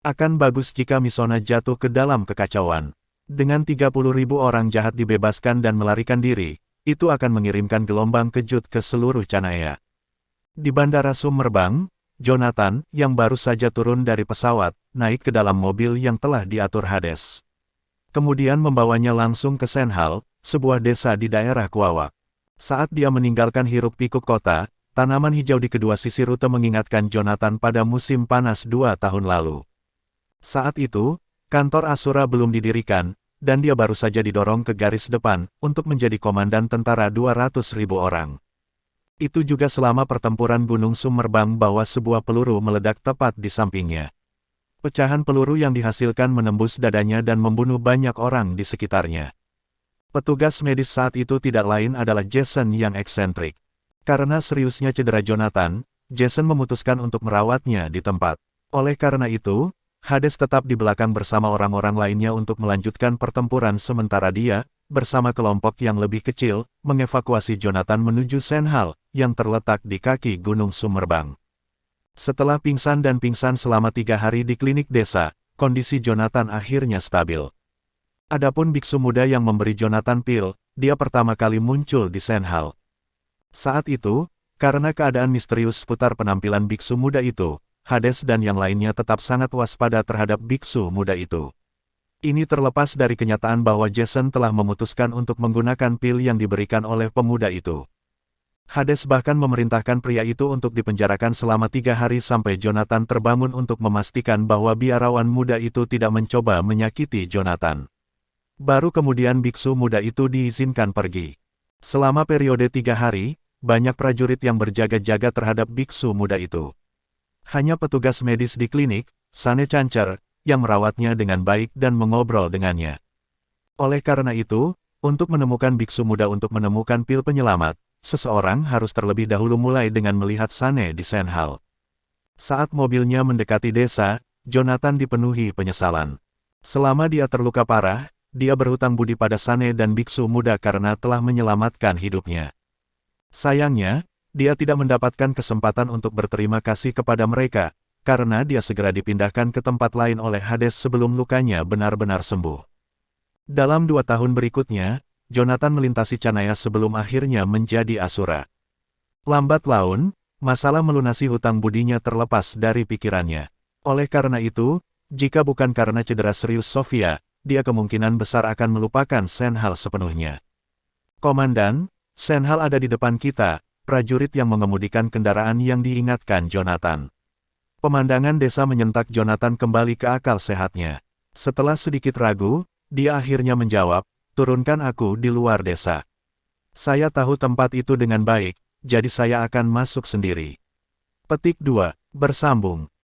Akan bagus jika Misona jatuh ke dalam kekacauan. Dengan 30.000 orang jahat dibebaskan dan melarikan diri, itu akan mengirimkan gelombang kejut ke seluruh Canaya. Di Bandara Summerbang, Jonathan, yang baru saja turun dari pesawat, naik ke dalam mobil yang telah diatur Hades. Kemudian membawanya langsung ke Senhal, sebuah desa di daerah Kuawak. Saat dia meninggalkan hiruk-pikuk kota, tanaman hijau di kedua sisi rute mengingatkan Jonathan pada musim panas 2 tahun lalu. Saat itu, kantor Asura belum didirikan, dan dia baru saja didorong ke garis depan untuk menjadi komandan tentara 200.000 orang. Itu juga selama pertempuran Gunung Summerbang bahwa sebuah peluru meledak tepat di sampingnya. Pecahan peluru yang dihasilkan menembus dadanya dan membunuh banyak orang di sekitarnya. Petugas medis saat itu tidak lain adalah Jason yang eksentrik. Karena seriusnya cedera Jonathan, Jason memutuskan untuk merawatnya di tempat. Oleh karena itu, Hades tetap di belakang bersama orang-orang lainnya untuk melanjutkan pertempuran sementara dia, bersama kelompok yang lebih kecil, mengevakuasi Jonathan menuju Senhal, yang terletak di kaki Gunung Summerbang. Setelah pingsan selama 3 hari di klinik desa, kondisi Jonathan akhirnya stabil. Adapun biksu muda yang memberi Jonathan pil, dia pertama kali muncul di Senhal. Saat itu, karena keadaan misterius seputar penampilan biksu muda itu, Hades dan yang lainnya tetap sangat waspada terhadap biksu muda itu. Ini terlepas dari kenyataan bahwa Jason telah memutuskan untuk menggunakan pil yang diberikan oleh pemuda itu. Hades bahkan memerintahkan pria itu untuk dipenjarakan selama 3 hari sampai Jonathan terbangun untuk memastikan bahwa biarawan muda itu tidak mencoba menyakiti Jonathan. Baru kemudian biksu muda itu diizinkan pergi. Selama periode 3 hari, banyak prajurit yang berjaga-jaga terhadap biksu muda itu. Hanya petugas medis di klinik, Sane Cancer, yang merawatnya dengan baik dan mengobrol dengannya. Oleh karena itu, untuk menemukan biksu muda untuk menemukan pil penyelamat, seseorang harus terlebih dahulu mulai dengan melihat Sane di Senhal. Saat mobilnya mendekati desa, Jonathan dipenuhi penyesalan. Selama dia terluka parah, dia berhutang budi pada Sane dan biksu muda karena telah menyelamatkan hidupnya. Sayangnya, dia tidak mendapatkan kesempatan untuk berterima kasih kepada mereka, karena dia segera dipindahkan ke tempat lain oleh Hades sebelum lukanya benar-benar sembuh. Dalam 2 tahun berikutnya, Jonathan melintasi Canaya sebelum akhirnya menjadi Asura. Lambat laun, masalah melunasi hutang budinya terlepas dari pikirannya. Oleh karena itu, jika bukan karena cedera serius Sofia, dia kemungkinan besar akan melupakan Senhal sepenuhnya. Komandan, Senhal ada di depan kita, prajurit yang mengemudikan kendaraan yang diingatkan Jonathan. Pemandangan desa menyentak Jonathan kembali ke akal sehatnya. Setelah sedikit ragu, dia akhirnya menjawab, turunkan aku di luar desa. Saya tahu tempat itu dengan baik, jadi saya akan masuk sendiri. Petik 2. Bersambung.